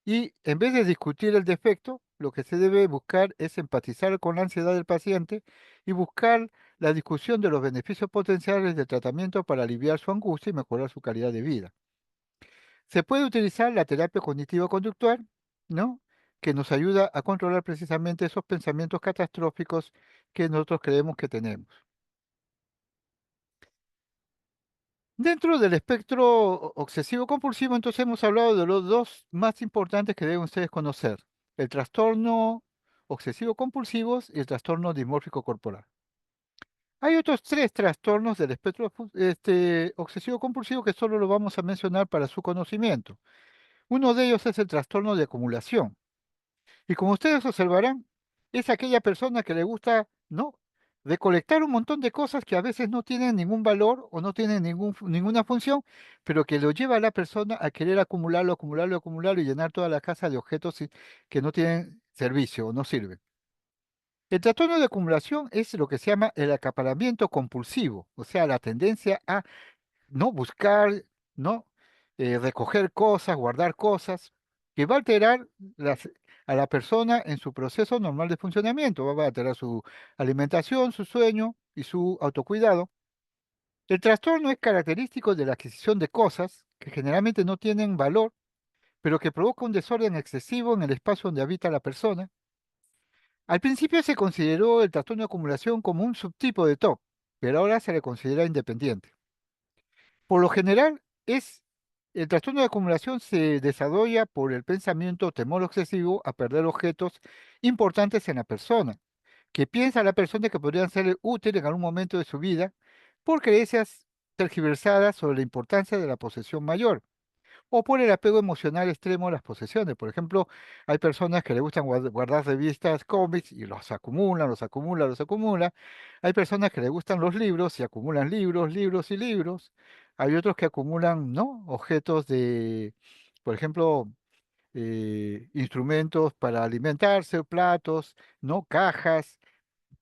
[SPEAKER 1] y en vez de discutir el defecto, lo que se debe buscar es empatizar con la ansiedad del paciente y buscar la discusión de los beneficios potenciales del tratamiento para aliviar su angustia y mejorar su calidad de vida. Se puede utilizar la terapia cognitivo-conductual, ¿no? Que nos ayuda a controlar precisamente esos pensamientos catastróficos que nosotros creemos que tenemos. Dentro del espectro obsesivo-compulsivo, entonces hemos hablado de los dos más importantes que deben ustedes conocer, el trastorno obsesivo-compulsivo y el trastorno dismórfico corporal. Hay otros tres trastornos del espectro obsesivo-compulsivo que solo lo vamos a mencionar para su conocimiento. Uno de ellos es el trastorno de acumulación. Y como ustedes observarán, es aquella persona que le gusta, ¿no? Recolectar un montón de cosas que a veces no tienen ningún valor o no tienen ninguna función, pero que lo lleva a la persona a querer acumularlo, acumularlo, acumularlo y llenar toda la casa de objetos que no tienen servicio o no sirven. El trastorno de acumulación es lo que se llama el acaparamiento compulsivo, o sea, la tendencia a no buscar, no recoger cosas, guardar cosas, que va a alterar a la persona en su proceso normal de funcionamiento, va a alterar su alimentación, su sueño y su autocuidado. El trastorno es característico de la adquisición de cosas que generalmente no tienen valor, pero que provoca un desorden excesivo en el espacio donde habita la persona. Al principio se consideró el trastorno de acumulación como un subtipo de TOC, pero ahora se le considera independiente. Por lo general, el trastorno de acumulación se desarrolla por el pensamiento o temor excesivo a perder objetos importantes en la persona, que piensa la persona que podrían ser útiles en algún momento de su vida, por creencias tergiversadas sobre la importancia de la posesión mayor o por el apego emocional extremo a las posesiones. Por ejemplo, hay personas que les gustan guardar revistas, cómics y los acumulan, los acumulan, los acumulan. Hay personas que les gustan los libros y acumulan libros, libros y libros. Hay otros que acumulan, ¿no? Objetos de, por ejemplo, instrumentos para alimentarse, platos, ¿no? Cajas,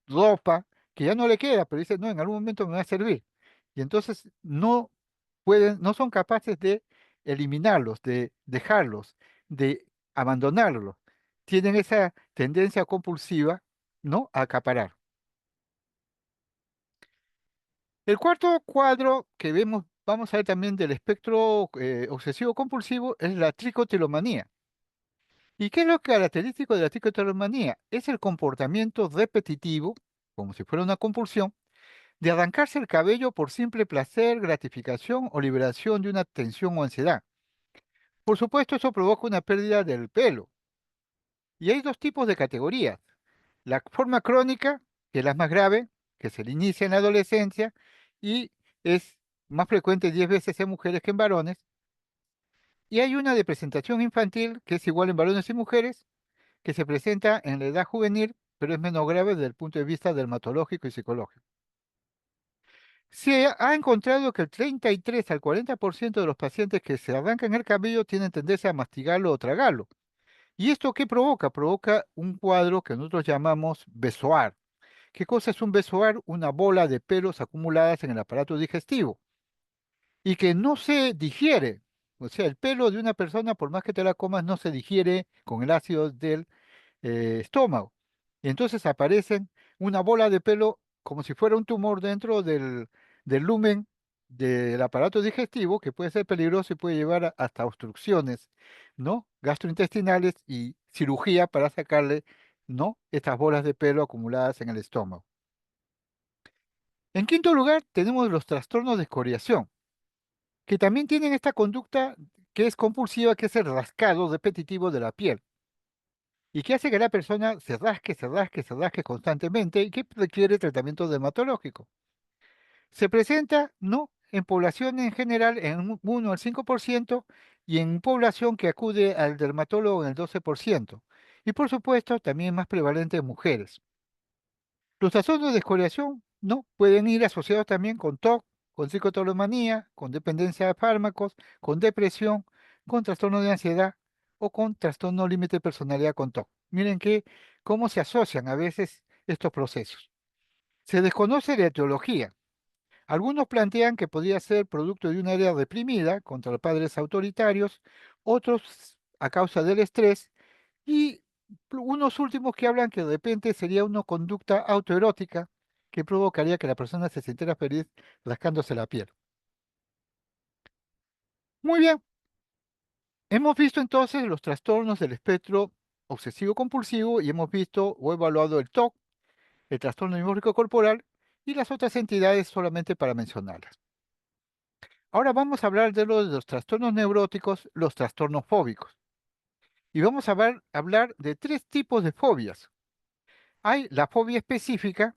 [SPEAKER 1] ropa, que ya no le queda, pero dice, no, en algún momento me va a servir. Y entonces no son capaces de eliminarlos, de dejarlos, de abandonarlos. Tienen esa tendencia compulsiva, ¿no? A acaparar. El cuarto cuadro que vamos a ver también del espectro obsesivo-compulsivo es la tricotilomanía. ¿Y qué es lo característico de la tricotilomanía? Es el comportamiento repetitivo, como si fuera una compulsión, de arrancarse el cabello por simple placer, gratificación o liberación de una tensión o ansiedad. Por supuesto, eso provoca una pérdida del pelo. Y hay dos tipos de categorías. La forma crónica, que es la más grave, que se le inicia en la adolescencia y es más frecuente 10 veces en mujeres que en varones. Y hay una de presentación infantil, que es igual en varones y mujeres, que se presenta en la edad juvenil, pero es menos grave desde el punto de vista dermatológico y psicológico. Se ha encontrado que el 33 al 40% de los pacientes que se arrancan el cabello tienen tendencia a mastigarlo o tragarlo. ¿Y esto qué provoca? Provoca un cuadro que nosotros llamamos besoar. ¿Qué cosa es un besoar? Una bola de pelos acumuladas en el aparato digestivo y que no se digiere. O sea, el pelo de una persona, por más que te la comas, no se digiere con el ácido del estómago. Y entonces aparecen una bola de pelo como si fuera un tumor dentro del lumen del aparato digestivo que puede ser peligroso y puede llevar hasta obstrucciones, ¿no? Gastrointestinales y cirugía para sacarle, ¿no? Estas bolas de pelo acumuladas en el estómago. En quinto lugar, tenemos los trastornos de escoriación, que también tienen esta conducta que es compulsiva, que es el rascado repetitivo de la piel y que hace que la persona se rasque, se rasque, se rasque constantemente y que requiere tratamiento dermatológico. Se presenta, no, en población en general en un 1 al 5% y en población que acude al dermatólogo en el 12%. Y por supuesto, también es más prevalente en mujeres. Los trastornos de escoriación, no, pueden ir asociados también con TOC, con psicotolomanía, con dependencia de fármacos, con depresión, con trastorno de ansiedad o con trastorno límite de personalidad con TOC. Miren cómo se asocian a veces estos procesos. Se desconoce la etiología. Algunos plantean que podría ser producto de un área reprimida contra padres autoritarios, otros a causa del estrés y unos últimos que hablan que de repente sería una conducta autoerótica que provocaría que la persona se sintiera feliz rascándose la piel. Muy bien, hemos visto entonces los trastornos del espectro obsesivo-compulsivo y hemos visto o evaluado el TOC, el trastorno neurológico corporal y las otras entidades solamente para mencionarlas. Ahora vamos a hablar de los trastornos neuróticos, los trastornos fóbicos. Y vamos a hablar de tres tipos de fobias. Hay la fobia específica,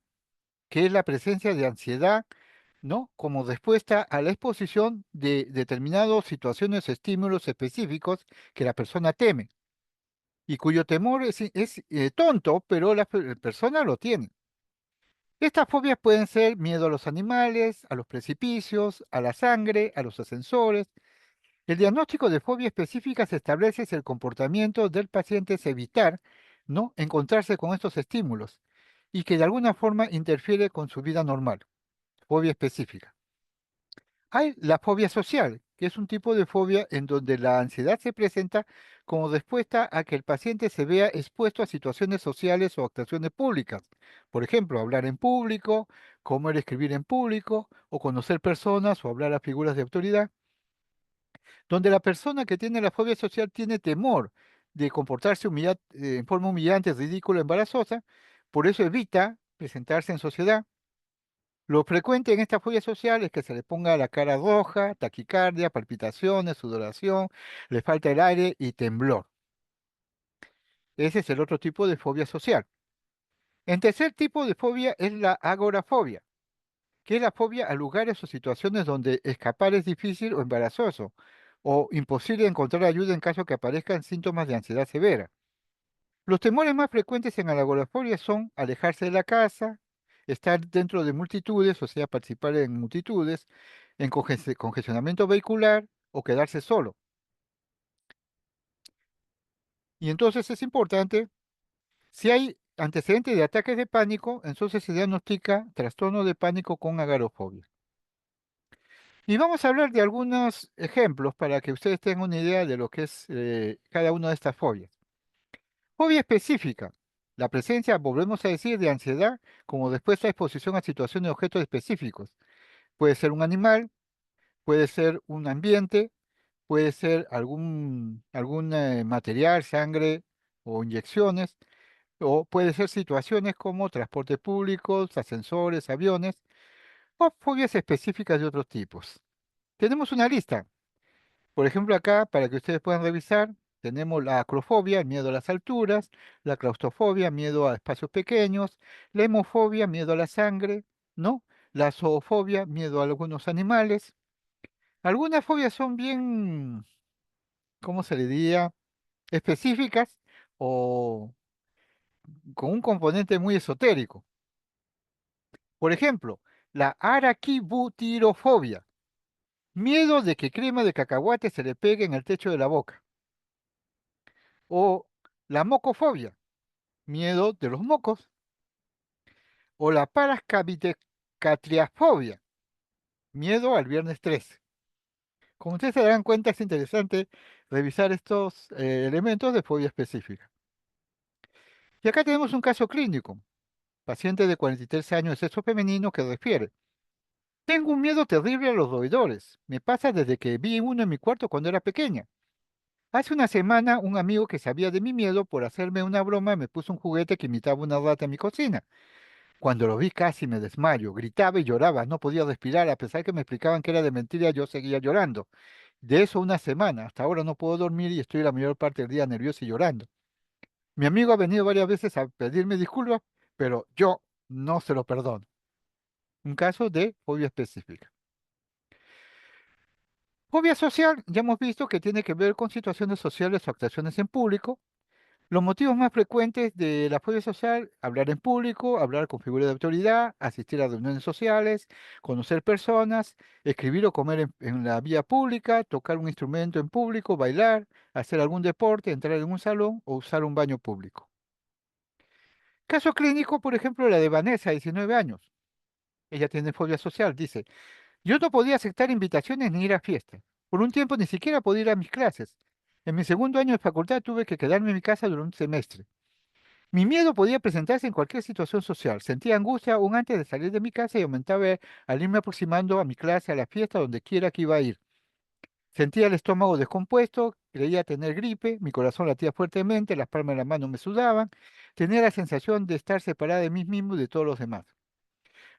[SPEAKER 1] que es la presencia de ansiedad, ¿no? Como respuesta a la exposición de determinadas situaciones o estímulos específicos que la persona teme y cuyo temor es tonto, pero la persona lo tiene. Estas fobias pueden ser miedo a los animales, a los precipicios, a la sangre, a los ascensores. El diagnóstico de fobia específica se establece si el comportamiento del paciente es evitar, ¿no? Encontrarse con estos estímulos y que de alguna forma interfiere con su vida normal. Fobia específica. Hay la fobia social, que es un tipo de fobia en donde la ansiedad se presenta como respuesta a que el paciente se vea expuesto a situaciones sociales o actuaciones públicas. Por ejemplo, hablar en público, comer, escribir en público, o conocer personas o hablar a figuras de autoridad, donde la persona que tiene la fobia social tiene temor de comportarse en forma humillante, ridícula, embarazosa, por eso evita presentarse en sociedad. Lo frecuente en esta fobia social es que se le ponga la cara roja, taquicardia, palpitaciones, sudoración, le falta el aire y temblor. Ese es el otro tipo de fobia social. El tercer tipo de fobia es la agorafobia, que es la fobia a lugares o situaciones donde escapar es difícil o embarazoso, o imposible encontrar ayuda en caso que aparezcan síntomas de ansiedad severa. Los temores más frecuentes en la agorafobia son alejarse de la casa, estar dentro de multitudes, o sea, participar en multitudes, en congestionamiento vehicular o quedarse solo. Y entonces es importante, si hay antecedentes de ataques de pánico, entonces se diagnostica trastorno de pánico con agorafobia. Y vamos a hablar de algunos ejemplos para que ustedes tengan una idea de lo que es cada una de estas fobias. Fobia específica. La presencia, volvemos a decir, de ansiedad como después la exposición a situaciones de objetos específicos. Puede ser un animal, puede ser un ambiente, puede ser algún material, sangre o inyecciones, o puede ser situaciones como transportes públicos, ascensores, aviones, o fobias específicas de otros tipos. Tenemos una lista. Por ejemplo, acá, para que ustedes puedan revisar, tenemos la acrofobia, miedo a las alturas, la claustrofobia, miedo a espacios pequeños, la hemofobia, miedo a la sangre, ¿no? La zoofobia, miedo a algunos animales. Algunas fobias son bien, ¿cómo se le diría? Específicas o con un componente muy esotérico. Por ejemplo, la araquibutirofobia, miedo de que crema de cacahuate se le pegue en el techo de la boca. O la mocofobia, miedo de los mocos. O la parascabidecatriafobia, miedo al viernes 13. Como ustedes se darán cuenta, es interesante revisar estos elementos de fobia específica. Y acá tenemos un caso clínico. Paciente de 43 años de sexo femenino que refiere: tengo un miedo terrible a los roedores. Me pasa desde que vi uno en mi cuarto cuando era pequeña. Hace una semana, un amigo que sabía de mi miedo por hacerme una broma me puso un juguete que imitaba una rata en mi cocina. Cuando lo vi casi me desmayo, gritaba y lloraba, no podía respirar, a pesar que me explicaban que era de mentira, yo seguía llorando. De eso una semana, hasta ahora no puedo dormir y estoy la mayor parte del día nervioso y llorando. Mi amigo ha venido varias veces a pedirme disculpas, pero yo no se lo perdono. Un caso de fobia específica. Fobia social, ya hemos visto que tiene que ver con situaciones sociales o actuaciones en público. Los motivos más frecuentes de la fobia social: hablar en público, hablar con figuras de autoridad, asistir a reuniones sociales, conocer personas, escribir o comer en la vía pública, tocar un instrumento en público, bailar, hacer algún deporte, entrar en un salón o usar un baño público. Caso clínico, por ejemplo, la de Vanessa, 19 años. Ella tiene fobia social, dice. Yo no podía aceptar invitaciones ni ir a fiestas. Por un tiempo ni siquiera podía ir a mis clases. En mi segundo año de facultad tuve que quedarme en mi casa durante un semestre. Mi miedo podía presentarse en cualquier situación social. Sentía angustia aún antes de salir de mi casa y aumentaba al irme aproximando a mi clase, a la fiesta, donde quiera que iba a ir. Sentía el estómago descompuesto, creía tener gripe, mi corazón latía fuertemente, las palmas de la mano me sudaban, tenía la sensación de estar separada de mí mismo y de todos los demás.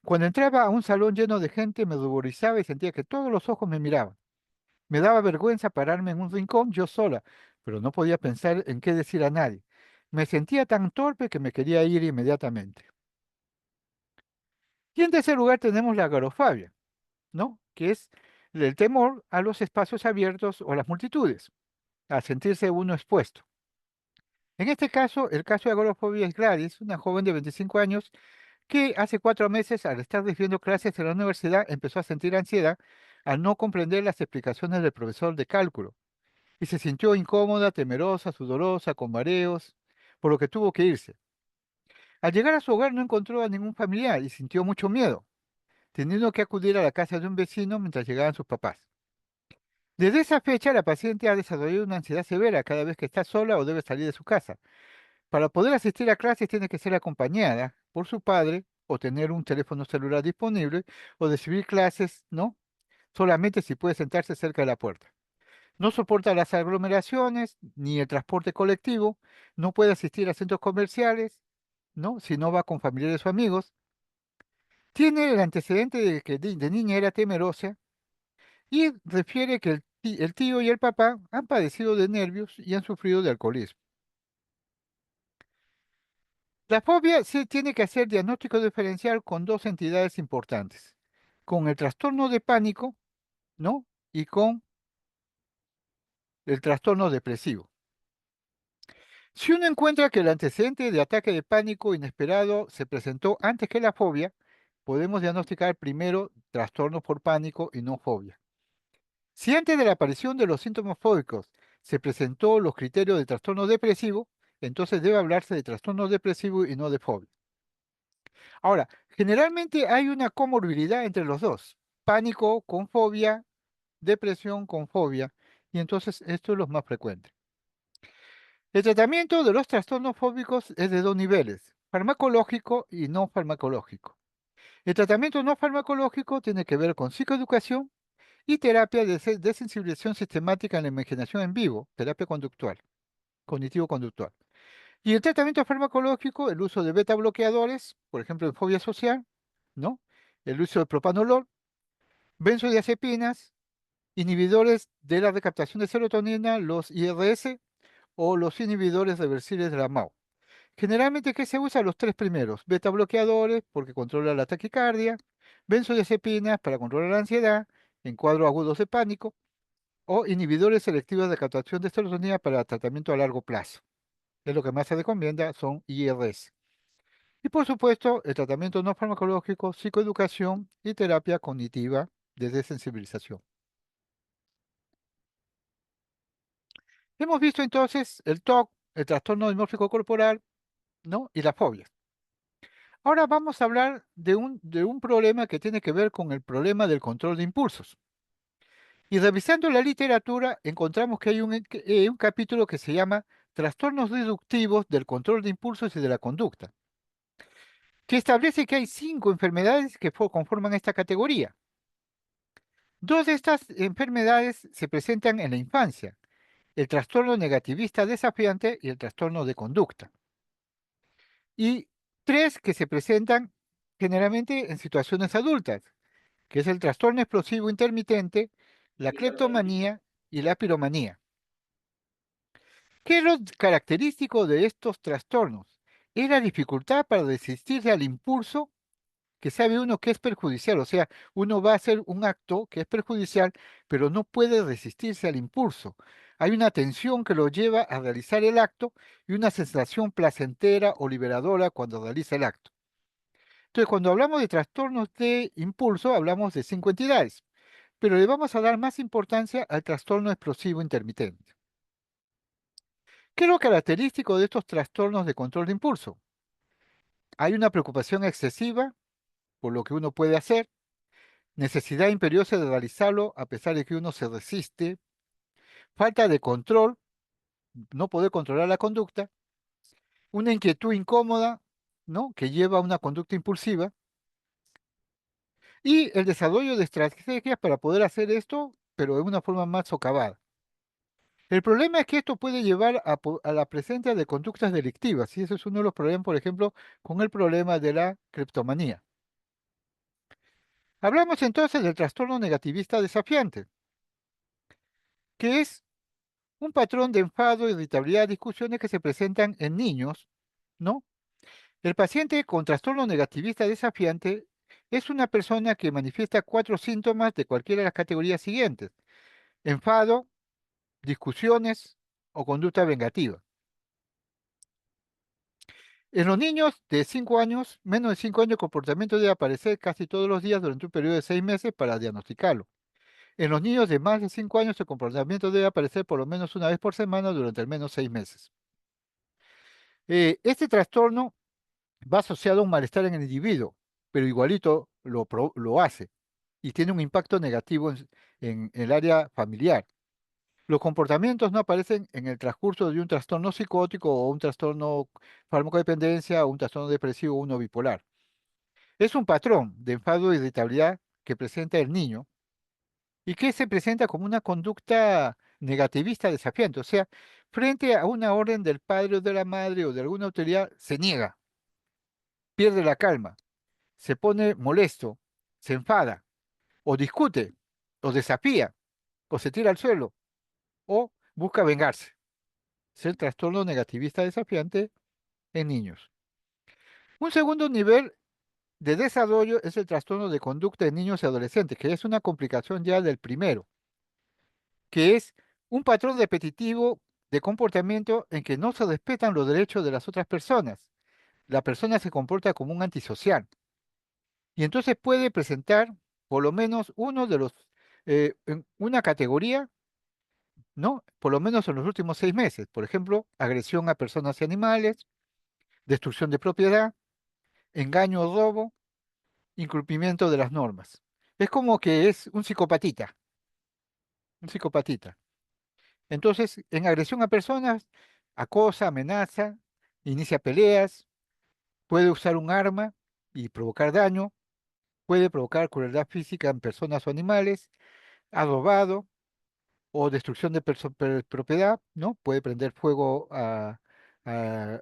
[SPEAKER 1] Cuando entraba a un salón lleno de gente me ruborizaba y sentía que todos los ojos me miraban. Me daba vergüenza pararme en un rincón yo sola, pero no podía pensar en qué decir a nadie. Me sentía tan torpe que me quería ir inmediatamente. Y en tercer lugar tenemos la agorafobia, ¿no? Que es el temor a los espacios abiertos o a las multitudes, a sentirse uno expuesto. En este caso, el caso de agorafobia es Gladys, una joven de 25 años que hace 4 meses, al estar recibiendo clases en la universidad, empezó a sentir ansiedad al no comprender las explicaciones del profesor de cálculo y se sintió incómoda, temerosa, sudorosa, con mareos, por lo que tuvo que irse. Al llegar a su hogar no encontró a ningún familiar y sintió mucho miedo, teniendo que acudir a la casa de un vecino mientras llegaban sus papás. Desde esa fecha, la paciente ha desarrollado una ansiedad severa cada vez que está sola o debe salir de su casa. Para poder asistir a clases tiene que ser acompañada por su padre o tener un teléfono celular disponible o recibir clases, ¿no? Solamente si puede sentarse cerca de la puerta. No soporta las aglomeraciones ni el transporte colectivo, no puede asistir a centros comerciales, ¿no? Si no va con familiares o amigos. Tiene el antecedente de que de niña era temerosa y refiere que el tío y el papá han padecido de nervios y han sufrido de alcoholismo. La fobia se tiene que hacer diagnóstico diferencial con dos entidades importantes, con el trastorno de pánico, ¿no? Y con el trastorno depresivo. Si uno encuentra que el antecedente de ataque de pánico inesperado se presentó antes que la fobia, podemos diagnosticar primero trastorno por pánico y no fobia. Si antes de la aparición de los síntomas fóbicos se presentó los criterios de trastorno depresivo, entonces debe hablarse de trastorno depresivo y no de fobia. Ahora, generalmente hay una comorbilidad entre los dos, pánico con fobia, depresión con fobia, y entonces esto es lo más frecuente. El tratamiento de los trastornos fóbicos es de dos niveles, farmacológico y no farmacológico. El tratamiento no farmacológico tiene que ver con psicoeducación y terapia de desensibilización sistemática en la imaginación en vivo, terapia conductual, cognitivo-conductual. Y el tratamiento farmacológico, el uso de beta bloqueadores, por ejemplo en fobia social, ¿no? El uso de propanolol, benzodiazepinas, inhibidores de la recaptación de serotonina, los IRS o los inhibidores reversibles de la MAO. Generalmente, ¿qué se usa? Los tres primeros, beta bloqueadores porque controla la taquicardia, benzodiazepinas para controlar la ansiedad en cuadros agudos de pánico, o inhibidores selectivos de captación de serotonina para tratamiento a largo plazo. Es lo que más se recomienda, son IRS. Y por supuesto, el tratamiento no farmacológico, psicoeducación y terapia cognitiva de desensibilización. Hemos visto entonces el TOC, el trastorno dimórfico corporal, ¿no? Y la fobia. Ahora vamos a hablar de un problema que tiene que ver con el problema del control de impulsos. Y revisando la literatura, encontramos que hay un capítulo que se llama Trastornos reductivos del control de impulsos y de la conducta, que establece que hay 5 enfermedades que conforman esta categoría. Dos de estas enfermedades se presentan en la infancia, el trastorno negativista desafiante y el trastorno de conducta. Y 3 que se presentan generalmente en situaciones adultas, que es el trastorno explosivo intermitente, la cleptomanía y la piromanía. ¿Qué es lo característico de estos trastornos? Es la dificultad para resistirse al impulso que sabe uno que es perjudicial, o sea, uno va a hacer un acto que es perjudicial, pero no puede resistirse al impulso. Hay una tensión que lo lleva a realizar el acto y una sensación placentera o liberadora cuando realiza el acto. Entonces, cuando hablamos de trastornos de impulso, hablamos de 5 entidades, pero le vamos a dar más importancia al trastorno explosivo intermitente. ¿Qué es lo característico de estos trastornos de control de impulso? Hay una preocupación excesiva, por lo que uno puede hacer, necesidad imperiosa de realizarlo a pesar de que uno se resiste, falta de control, no poder controlar la conducta, una inquietud incómoda, ¿no? Que lleva a una conducta impulsiva, y el desarrollo de estrategias para poder hacer esto, pero de una forma más socavada. El problema es que esto puede llevar a la presencia de conductas delictivas, y eso es uno de los problemas, por ejemplo, con el problema de la cleptomanía. Hablamos entonces del trastorno negativista desafiante, que es un patrón de enfado, irritabilidad, discusiones que se presentan en niños, ¿no? El paciente con trastorno negativista desafiante es una persona que manifiesta 4 síntomas de cualquiera de las categorías siguientes: enfado, discusiones o conducta vengativa. En los niños de 5 años, menos de 5 años, el comportamiento debe aparecer casi todos los días durante un periodo de 6 meses para diagnosticarlo. En los niños de más de 5 años, el comportamiento debe aparecer por lo menos una vez por semana durante al menos 6 meses. Este trastorno va asociado a un malestar en el individuo, pero igualito lo hace y tiene un impacto negativo en el área familiar. Los comportamientos no aparecen en el transcurso de un trastorno psicótico o un trastorno farmacodependencia o un trastorno depresivo o uno bipolar. Es un patrón de enfado e irritabilidad que presenta el niño y que se presenta como una conducta negativista desafiante. O sea, frente a una orden del padre o de la madre o de alguna autoridad, se niega, pierde la calma, se pone molesto, se enfada, o discute, o desafía, o se tira al suelo, o busca vengarse. Es el trastorno negativista desafiante en niños. Un segundo nivel de desarrollo es el trastorno de conducta en niños y adolescentes, que es una complicación ya del primero, que es un patrón repetitivo de comportamiento en que no se respetan los derechos de las otras personas. La persona se comporta como un antisocial y entonces puede presentar por lo menos uno de los, en una categoría, ¿no? Por lo menos en los últimos 6 meses. Por ejemplo, agresión a personas y animales, destrucción de propiedad, engaño o robo, incumplimiento de las normas. Es como que es un psicopatita, un psicopatita. Entonces, en agresión a personas, acosa, amenaza, inicia peleas, puede usar un arma y provocar daño, puede provocar crueldad física en personas o animales, ha robado o destrucción de propiedad, ¿no? Puede prender fuego a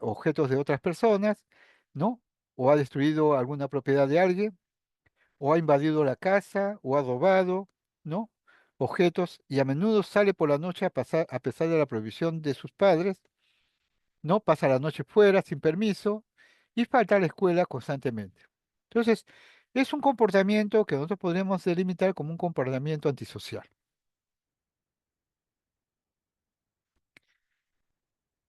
[SPEAKER 1] objetos de otras personas, ¿no? O ha destruido alguna propiedad de alguien, o ha invadido la casa, o ha robado, ¿no? Objetos, y a menudo sale por la noche a pesar de la prohibición de sus padres, ¿no? Pasa la noche fuera sin permiso y falta a la escuela constantemente. Entonces, es un comportamiento que nosotros podríamos delimitar como un comportamiento antisocial.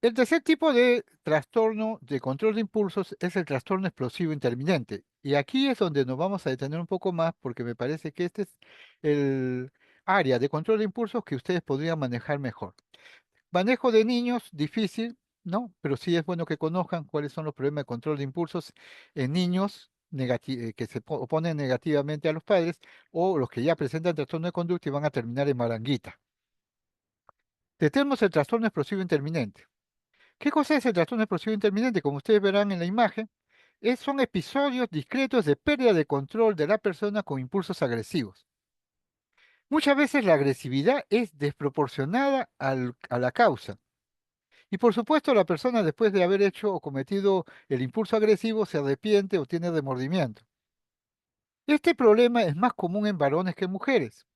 [SPEAKER 1] El tercer tipo de trastorno de control de impulsos es el trastorno explosivo intermitente. Y aquí es donde nos vamos a detener un poco más porque me parece que este es el área de control de impulsos que ustedes podrían manejar mejor. Manejo de niños, difícil, ¿no? Pero sí es bueno que conozcan cuáles son los problemas de control de impulsos en niños que se oponen negativamente a los padres o los que ya presentan trastorno de conducta y van a terminar en maranguita. Tenemos el trastorno explosivo intermitente. ¿Qué cosa es el trastorno explosivo intermitente? Como ustedes verán en la imagen, son episodios discretos de pérdida de control de la persona con impulsos agresivos. Muchas veces la agresividad es desproporcionada a la causa. Y por supuesto, la persona después de haber hecho o cometido el impulso agresivo se arrepiente o tiene remordimiento. Este problema es más común en varones que en mujeres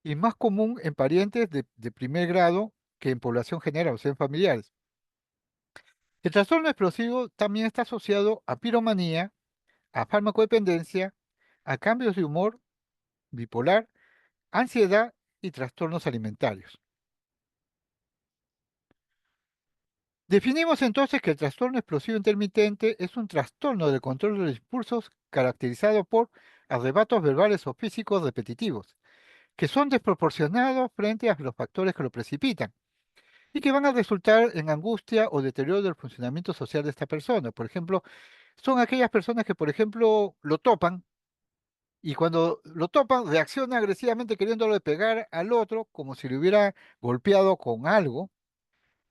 [SPEAKER 1] y más común en parientes de primer grado que en población general, o sea, en familiares. El trastorno explosivo también está asociado a piromanía, a farmacodependencia, a cambios de humor bipolar, ansiedad y trastornos alimentarios. Definimos entonces que el trastorno explosivo intermitente es un trastorno del control de los impulsos caracterizado por arrebatos verbales o físicos repetitivos, que son desproporcionados frente a los factores que lo precipitan y que van a resultar en angustia o deterioro del funcionamiento social de esta persona. Por ejemplo, son aquellas personas que, por ejemplo, lo topan y cuando lo topan reacciona agresivamente queriéndole pegar al otro como si le hubiera golpeado con algo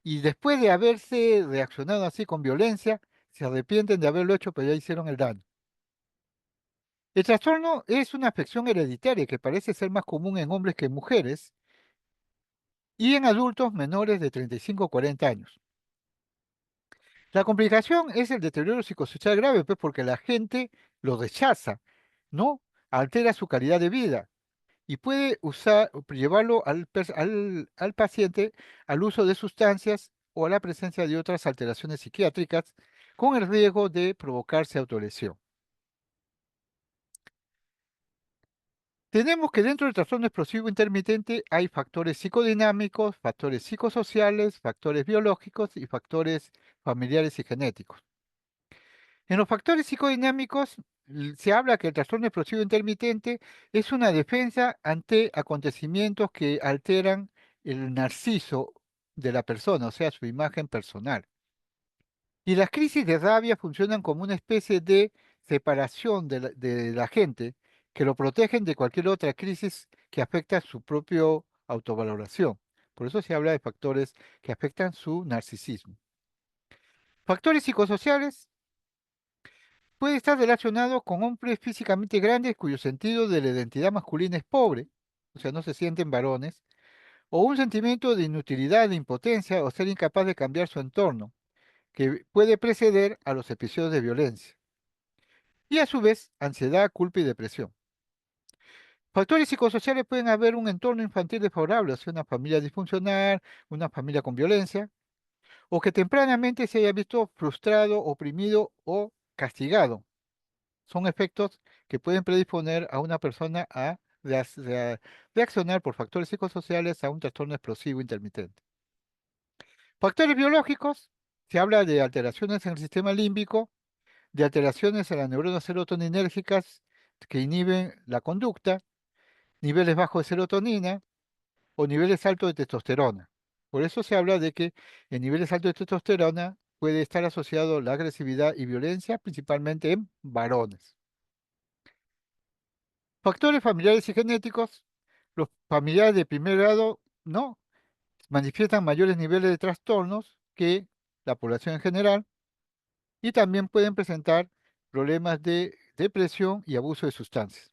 [SPEAKER 1] y después de haberse reaccionado así con violencia, se arrepienten de haberlo hecho, pero ya hicieron el daño. El trastorno es una afección hereditaria que parece ser más común en hombres que en mujeres y en adultos menores de 35 o 40 años. La complicación es el deterioro psicosocial grave, pues porque la gente lo rechaza, ¿no? Altera su calidad de vida y puede llevarlo al paciente al uso de sustancias o a la presencia de otras alteraciones psiquiátricas con el riesgo de provocarse autolesión. Tenemos que dentro del trastorno explosivo intermitente hay factores psicodinámicos, factores psicosociales, factores biológicos y factores familiares y genéticos. En los factores psicodinámicos se habla que el trastorno explosivo intermitente es una defensa ante acontecimientos que alteran el narciso de la persona, o sea, su imagen personal. Y las crisis de rabia funcionan como una especie de separación de la gente que lo protegen de cualquier otra crisis que afecta su propia autovaloración. Por eso se habla de factores que afectan su narcisismo. Factores psicosociales puede estar relacionado con hombres físicamente grandes cuyo sentido de la identidad masculina es pobre, o sea, no se sienten varones, o un sentimiento de inutilidad, de impotencia o ser incapaz de cambiar su entorno, que puede preceder a los episodios de violencia. Y a su vez, ansiedad, culpa y depresión. Factores psicosociales pueden haber un entorno infantil desfavorable, o sea, una familia disfuncional, una familia con violencia, o que tempranamente se haya visto frustrado, oprimido o castigado. Son efectos que pueden predisponer a una persona a reaccionar por factores psicosociales a un trastorno explosivo intermitente. Factores biológicos, se habla de alteraciones en el sistema límbico, de alteraciones en las neuronas serotoninérgicas que inhiben la conducta, niveles bajos de serotonina o niveles altos de testosterona. Por eso se habla de que en niveles altos de testosterona puede estar asociado la agresividad y violencia, principalmente en varones. Factores familiares y genéticos, los familiares de primer grado no manifiestan mayores niveles de trastornos que la población en general y también pueden presentar problemas de depresión y abuso de sustancias.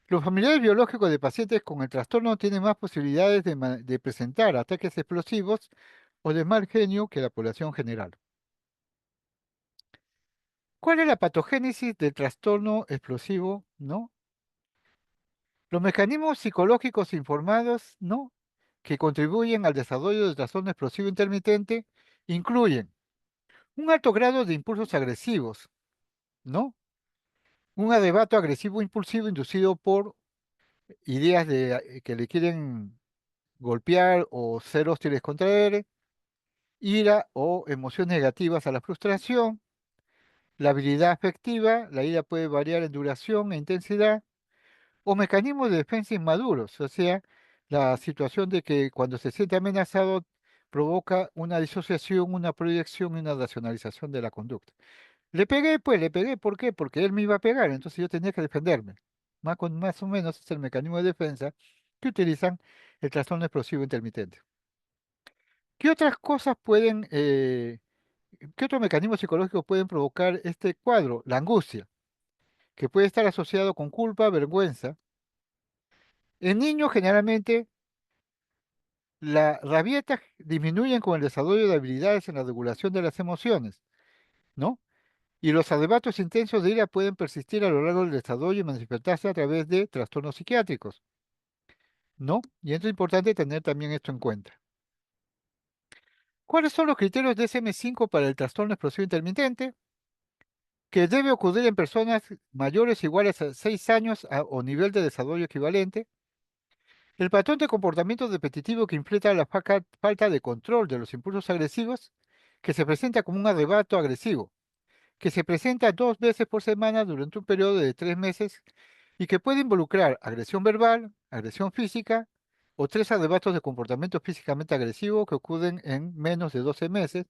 [SPEAKER 1] Los familiares biológicos de pacientes con el trastorno tienen más posibilidades de presentar ataques explosivos o de mal genio que la población general. ¿Cuál es la patogénesis del trastorno explosivo? ¿No? Los mecanismos psicológicos informados, ¿no?, que contribuyen al desarrollo del trastorno explosivo intermitente incluyen un alto grado de impulsos agresivos, ¿no? Un arrebato agresivo impulsivo inducido por ideas que le quieren golpear o ser hostiles contra él, ira o emociones negativas a la frustración, la habilidad afectiva, la ira puede variar en duración e intensidad, o mecanismos de defensa inmaduros, o sea, la situación de que cuando se siente amenazado provoca una disociación, una proyección y una racionalización de la conducta. Le pegué, pues le pegué, ¿por qué? Porque él me iba a pegar, entonces yo tenía que defenderme. Más o menos es el mecanismo de defensa que utilizan el trastorno explosivo intermitente. ¿Qué otras cosas qué otros mecanismos psicológicos pueden provocar este cuadro? La angustia, que puede estar asociado con culpa, vergüenza. En niños generalmente las rabietas disminuyen con el desarrollo de habilidades en la regulación de las emociones, ¿no? Y los arrebatos intensos de ira pueden persistir a lo largo del desarrollo y manifestarse a través de trastornos psiquiátricos, ¿no? Y es importante tener también esto en cuenta. ¿Cuáles son los criterios de SM5 para el trastorno explosivo intermitente? Que debe ocurrir en personas mayores o iguales a 6 años o nivel de desarrollo equivalente. El patrón de comportamiento repetitivo que implica la falta de control de los impulsos agresivos, que se presenta como un arrebato agresivo, que se presenta 2 veces por semana durante un periodo de 3 meses y que puede involucrar agresión verbal, agresión física o 3 arrebatos de comportamiento físicamente agresivo que ocurren en menos de 12 meses,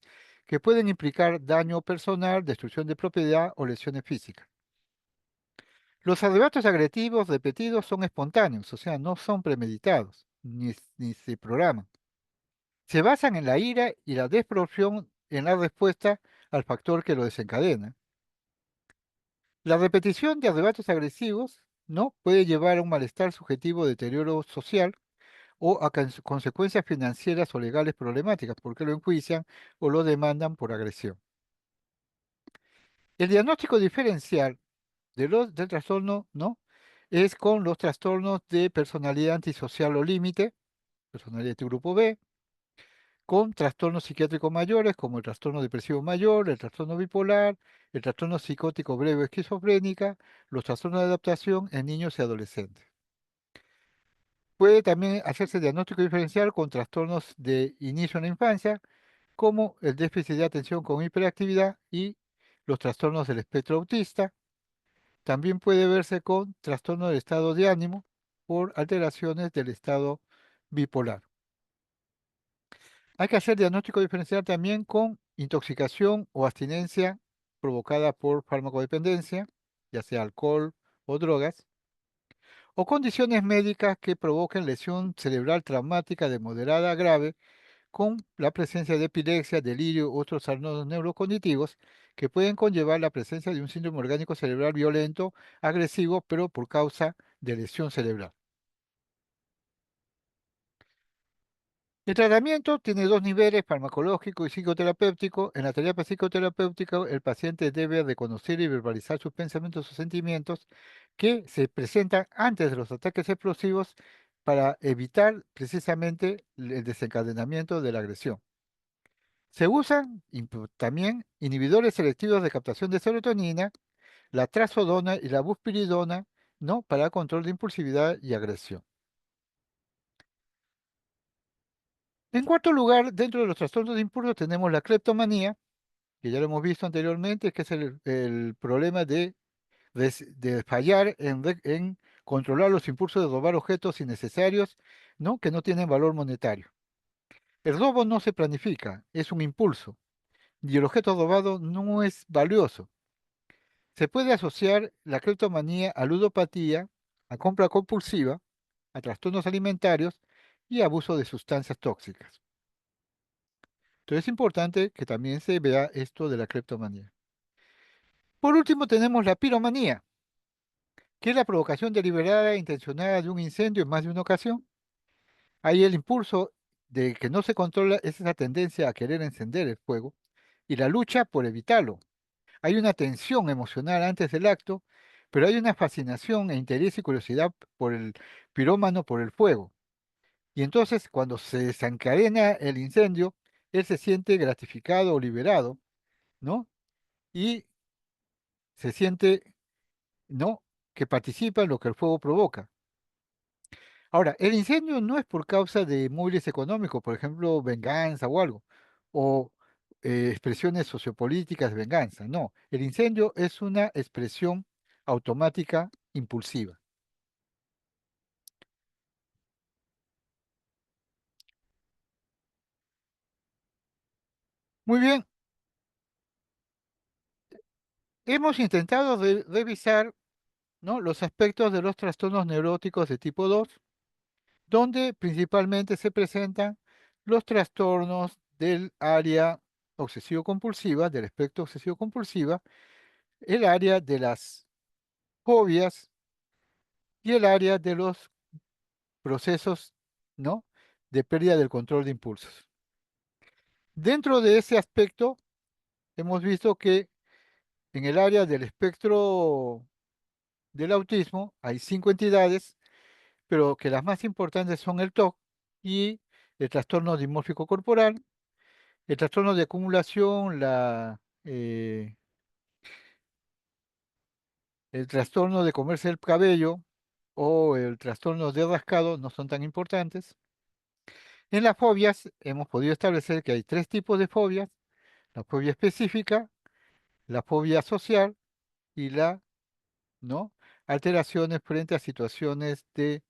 [SPEAKER 1] que pueden implicar daño personal, destrucción de propiedad o lesiones físicas. Los arrebatos agresivos repetidos son espontáneos, o sea, no son premeditados, ni se programan. Se basan en la ira y la desproporción en la respuesta al factor que lo desencadena. La repetición de arrebatos agresivos no puede llevar a un malestar subjetivo, deterioro social o a consecuencias financieras o legales problemáticas, porque lo enjuician o lo demandan por agresión. El diagnóstico diferencial del trastorno, ¿no?, es con los trastornos de personalidad antisocial o límite, personalidad de grupo B, con trastornos psiquiátricos mayores como el trastorno depresivo mayor, el trastorno bipolar, el trastorno psicótico breve esquizofrénica, los trastornos de adaptación en niños y adolescentes. Puede también hacerse diagnóstico diferencial con trastornos de inicio en la infancia, como el déficit de atención con hiperactividad y los trastornos del espectro autista. También puede verse con trastorno del estado de ánimo por alteraciones del estado bipolar. Hay que hacer diagnóstico diferencial también con intoxicación o abstinencia provocada por farmacodependencia, ya sea alcohol o drogas, o condiciones médicas que provoquen lesión cerebral traumática de moderada a grave con la presencia de epilepsia, delirio u otros trastornos neurocognitivos que pueden conllevar la presencia de un síndrome orgánico cerebral violento, agresivo, pero por causa de lesión cerebral. El tratamiento tiene dos niveles, farmacológico y psicoterapéutico. En la terapia psicoterapéutica, el paciente debe reconocer y verbalizar sus pensamientos o sentimientos que se presentan antes de los ataques explosivos para evitar precisamente el desencadenamiento de la agresión. Se usan también inhibidores selectivos de captación de serotonina, la trazodona y la buspiridona, ¿no?, para control de impulsividad y agresión. En cuarto lugar, dentro de los trastornos de impulso tenemos la cleptomanía, que ya lo hemos visto anteriormente, que es el problema de fallar en controlar los impulsos de robar objetos innecesarios, ¿no?, que no tienen valor monetario. El robo no se planifica, es un impulso, y el objeto robado no es valioso. Se puede asociar la cleptomanía a ludopatía, a compra compulsiva, a trastornos alimentarios y abuso de sustancias tóxicas. Entonces es importante que también se vea esto de la cleptomanía. Por último tenemos la piromanía, que es la provocación deliberada e intencionada de un incendio en más de una ocasión. Ahí el impulso de que no se controla es esa tendencia a querer encender el fuego y la lucha por evitarlo. Hay una tensión emocional antes del acto, pero hay una fascinación e interés y curiosidad por el pirómano, por el fuego. Y entonces cuando se desencadena el incendio, él se siente gratificado o liberado, ¿no? Y se siente, ¿no?, que participa en lo que el fuego provoca. Ahora, el incendio no es por causa de móviles económicos, por ejemplo, venganza o algo, o expresiones sociopolíticas de venganza. No, el incendio es una expresión automática impulsiva. Muy bien, hemos intentado revisar, ¿no?, los aspectos de los trastornos neuróticos de tipo 2, donde principalmente se presentan los trastornos del área obsesivo-compulsiva, del espectro obsesivo-compulsiva, el área de las fobias y el área de los procesos, ¿no?, de pérdida del control de impulsos. Dentro de ese aspecto, hemos visto que en el área del espectro del autismo hay 5 entidades, pero que las más importantes son el TOC y el trastorno dimórfico corporal, el trastorno de acumulación, el trastorno de comerse el cabello o el trastorno de rascado no son tan importantes. En las fobias hemos podido establecer que hay 3 tipos de fobias: la fobia específica, la fobia social y la, ¿no?, alteraciones frente a situaciones que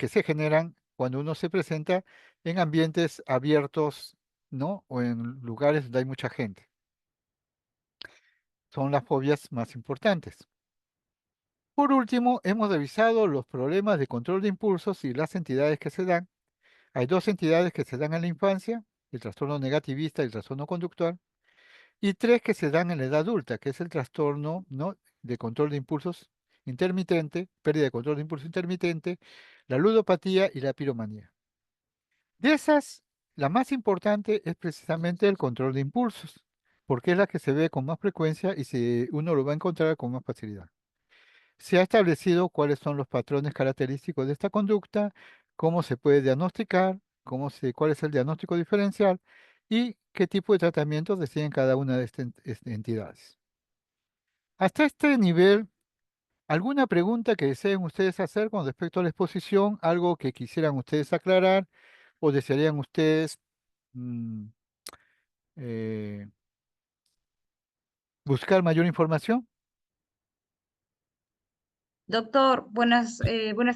[SPEAKER 1] se generan cuando uno se presenta en ambientes abiertos ¿no? O en lugares donde hay mucha gente. Son las fobias más importantes. Por último, hemos revisado los problemas de control de impulsos y las entidades que se dan. Hay dos entidades que se dan en la infancia, el trastorno negativista y el trastorno conductual, y tres que se dan en la edad adulta, que es el trastorno, ¿no?, de control de impulsos intermitente, pérdida de control de impulso intermitente, la ludopatía y la piromanía. De esas, la más importante es precisamente el control de impulsos, porque es la que se ve con más frecuencia y uno lo va a encontrar con más facilidad. Se ha establecido cuáles son los patrones característicos de esta conducta, cómo se puede diagnosticar, cuál es el diagnóstico diferencial y qué tipo de tratamiento reciben cada una de estas entidades. Hasta este nivel, ¿alguna pregunta que deseen ustedes hacer con respecto a la exposición? ¿Algo que quisieran ustedes aclarar o desearían ustedes mm, eh, buscar mayor información?
[SPEAKER 2] Doctor, buenas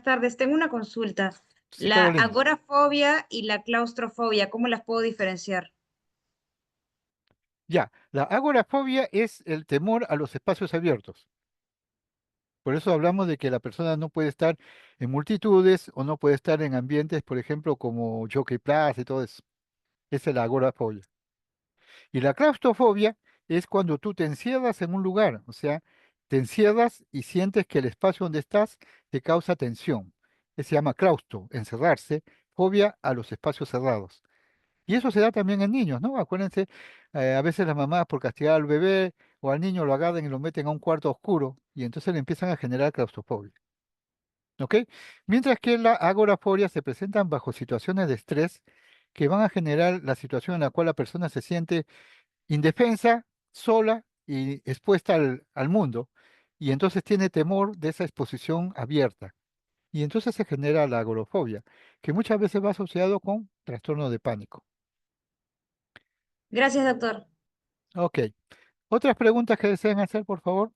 [SPEAKER 2] tardes. Tengo una consulta.
[SPEAKER 1] Sí,
[SPEAKER 2] La
[SPEAKER 1] Carolina.
[SPEAKER 2] agorafobia y la claustrofobia, ¿cómo las puedo diferenciar?
[SPEAKER 1] Ya, la agorafobia es el temor a los espacios abiertos. Por eso hablamos de que la persona no puede estar en multitudes o no puede estar en ambientes, por ejemplo, como Jockey Plaza y todo eso. Esa es la agorafobia. Y la claustrofobia es cuando tú te encierras en un lugar, o sea, te encierras y sientes que el espacio donde estás te causa tensión. Se llama claustro, encerrarse, fobia a los espacios cerrados. Y eso se da también en niños, ¿no? Acuérdense, a veces las mamás por castigar al bebé o al niño lo agarran y lo meten a un cuarto oscuro y entonces le empiezan a generar claustrofobia. ¿Ok? Mientras que la agorafobia se presentan bajo situaciones de estrés que van a generar la situación en la cual la persona se siente indefensa, sola y expuesta al mundo. Y entonces tiene temor de esa exposición abierta. Y entonces se genera la agorafobia, que muchas veces va asociado con trastorno de pánico.
[SPEAKER 2] Gracias, doctor.
[SPEAKER 1] Ok. ¿Otras preguntas que deseen hacer, por favor?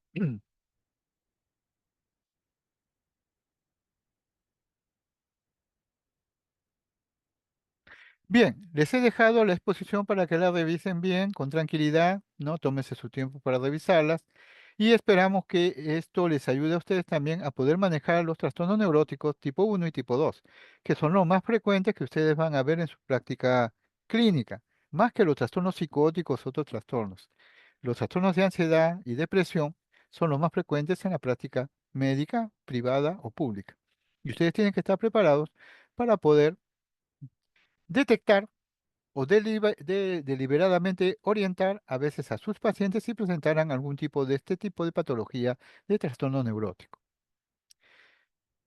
[SPEAKER 1] Bien, les he dejado la exposición para que la revisen bien, con tranquilidad, ¿no? Tómense su tiempo para revisarlas y esperamos que esto les ayude a ustedes también a poder manejar los trastornos neuróticos tipo 1 y tipo 2, que son los más frecuentes que ustedes van a ver en su práctica clínica, más que los trastornos psicóticos o otros trastornos. Los trastornos de ansiedad y depresión son los más frecuentes en la práctica médica, privada o pública. Y ustedes tienen que estar preparados para poder detectar o deliberadamente orientar a veces a sus pacientes si presentaran algún tipo de este tipo de patología de trastorno neurótico.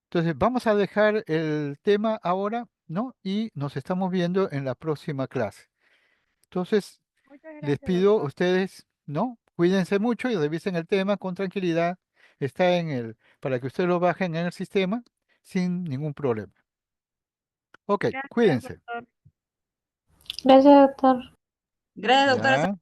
[SPEAKER 1] Entonces, vamos a dejar el tema ahora, ¿no? Y nos estamos viendo en la próxima clase. Entonces,
[SPEAKER 9] Muchas
[SPEAKER 1] les
[SPEAKER 9] gracias,
[SPEAKER 1] pido a
[SPEAKER 9] doctor.
[SPEAKER 1] ustedes, ¿no? Cuídense mucho y revisen el tema con tranquilidad. Está para que ustedes lo bajen en el sistema sin ningún problema. Ok,
[SPEAKER 9] Gracias,
[SPEAKER 1] cuídense.
[SPEAKER 9] doctor.
[SPEAKER 2] Gracias, doctora.
[SPEAKER 1] Ya.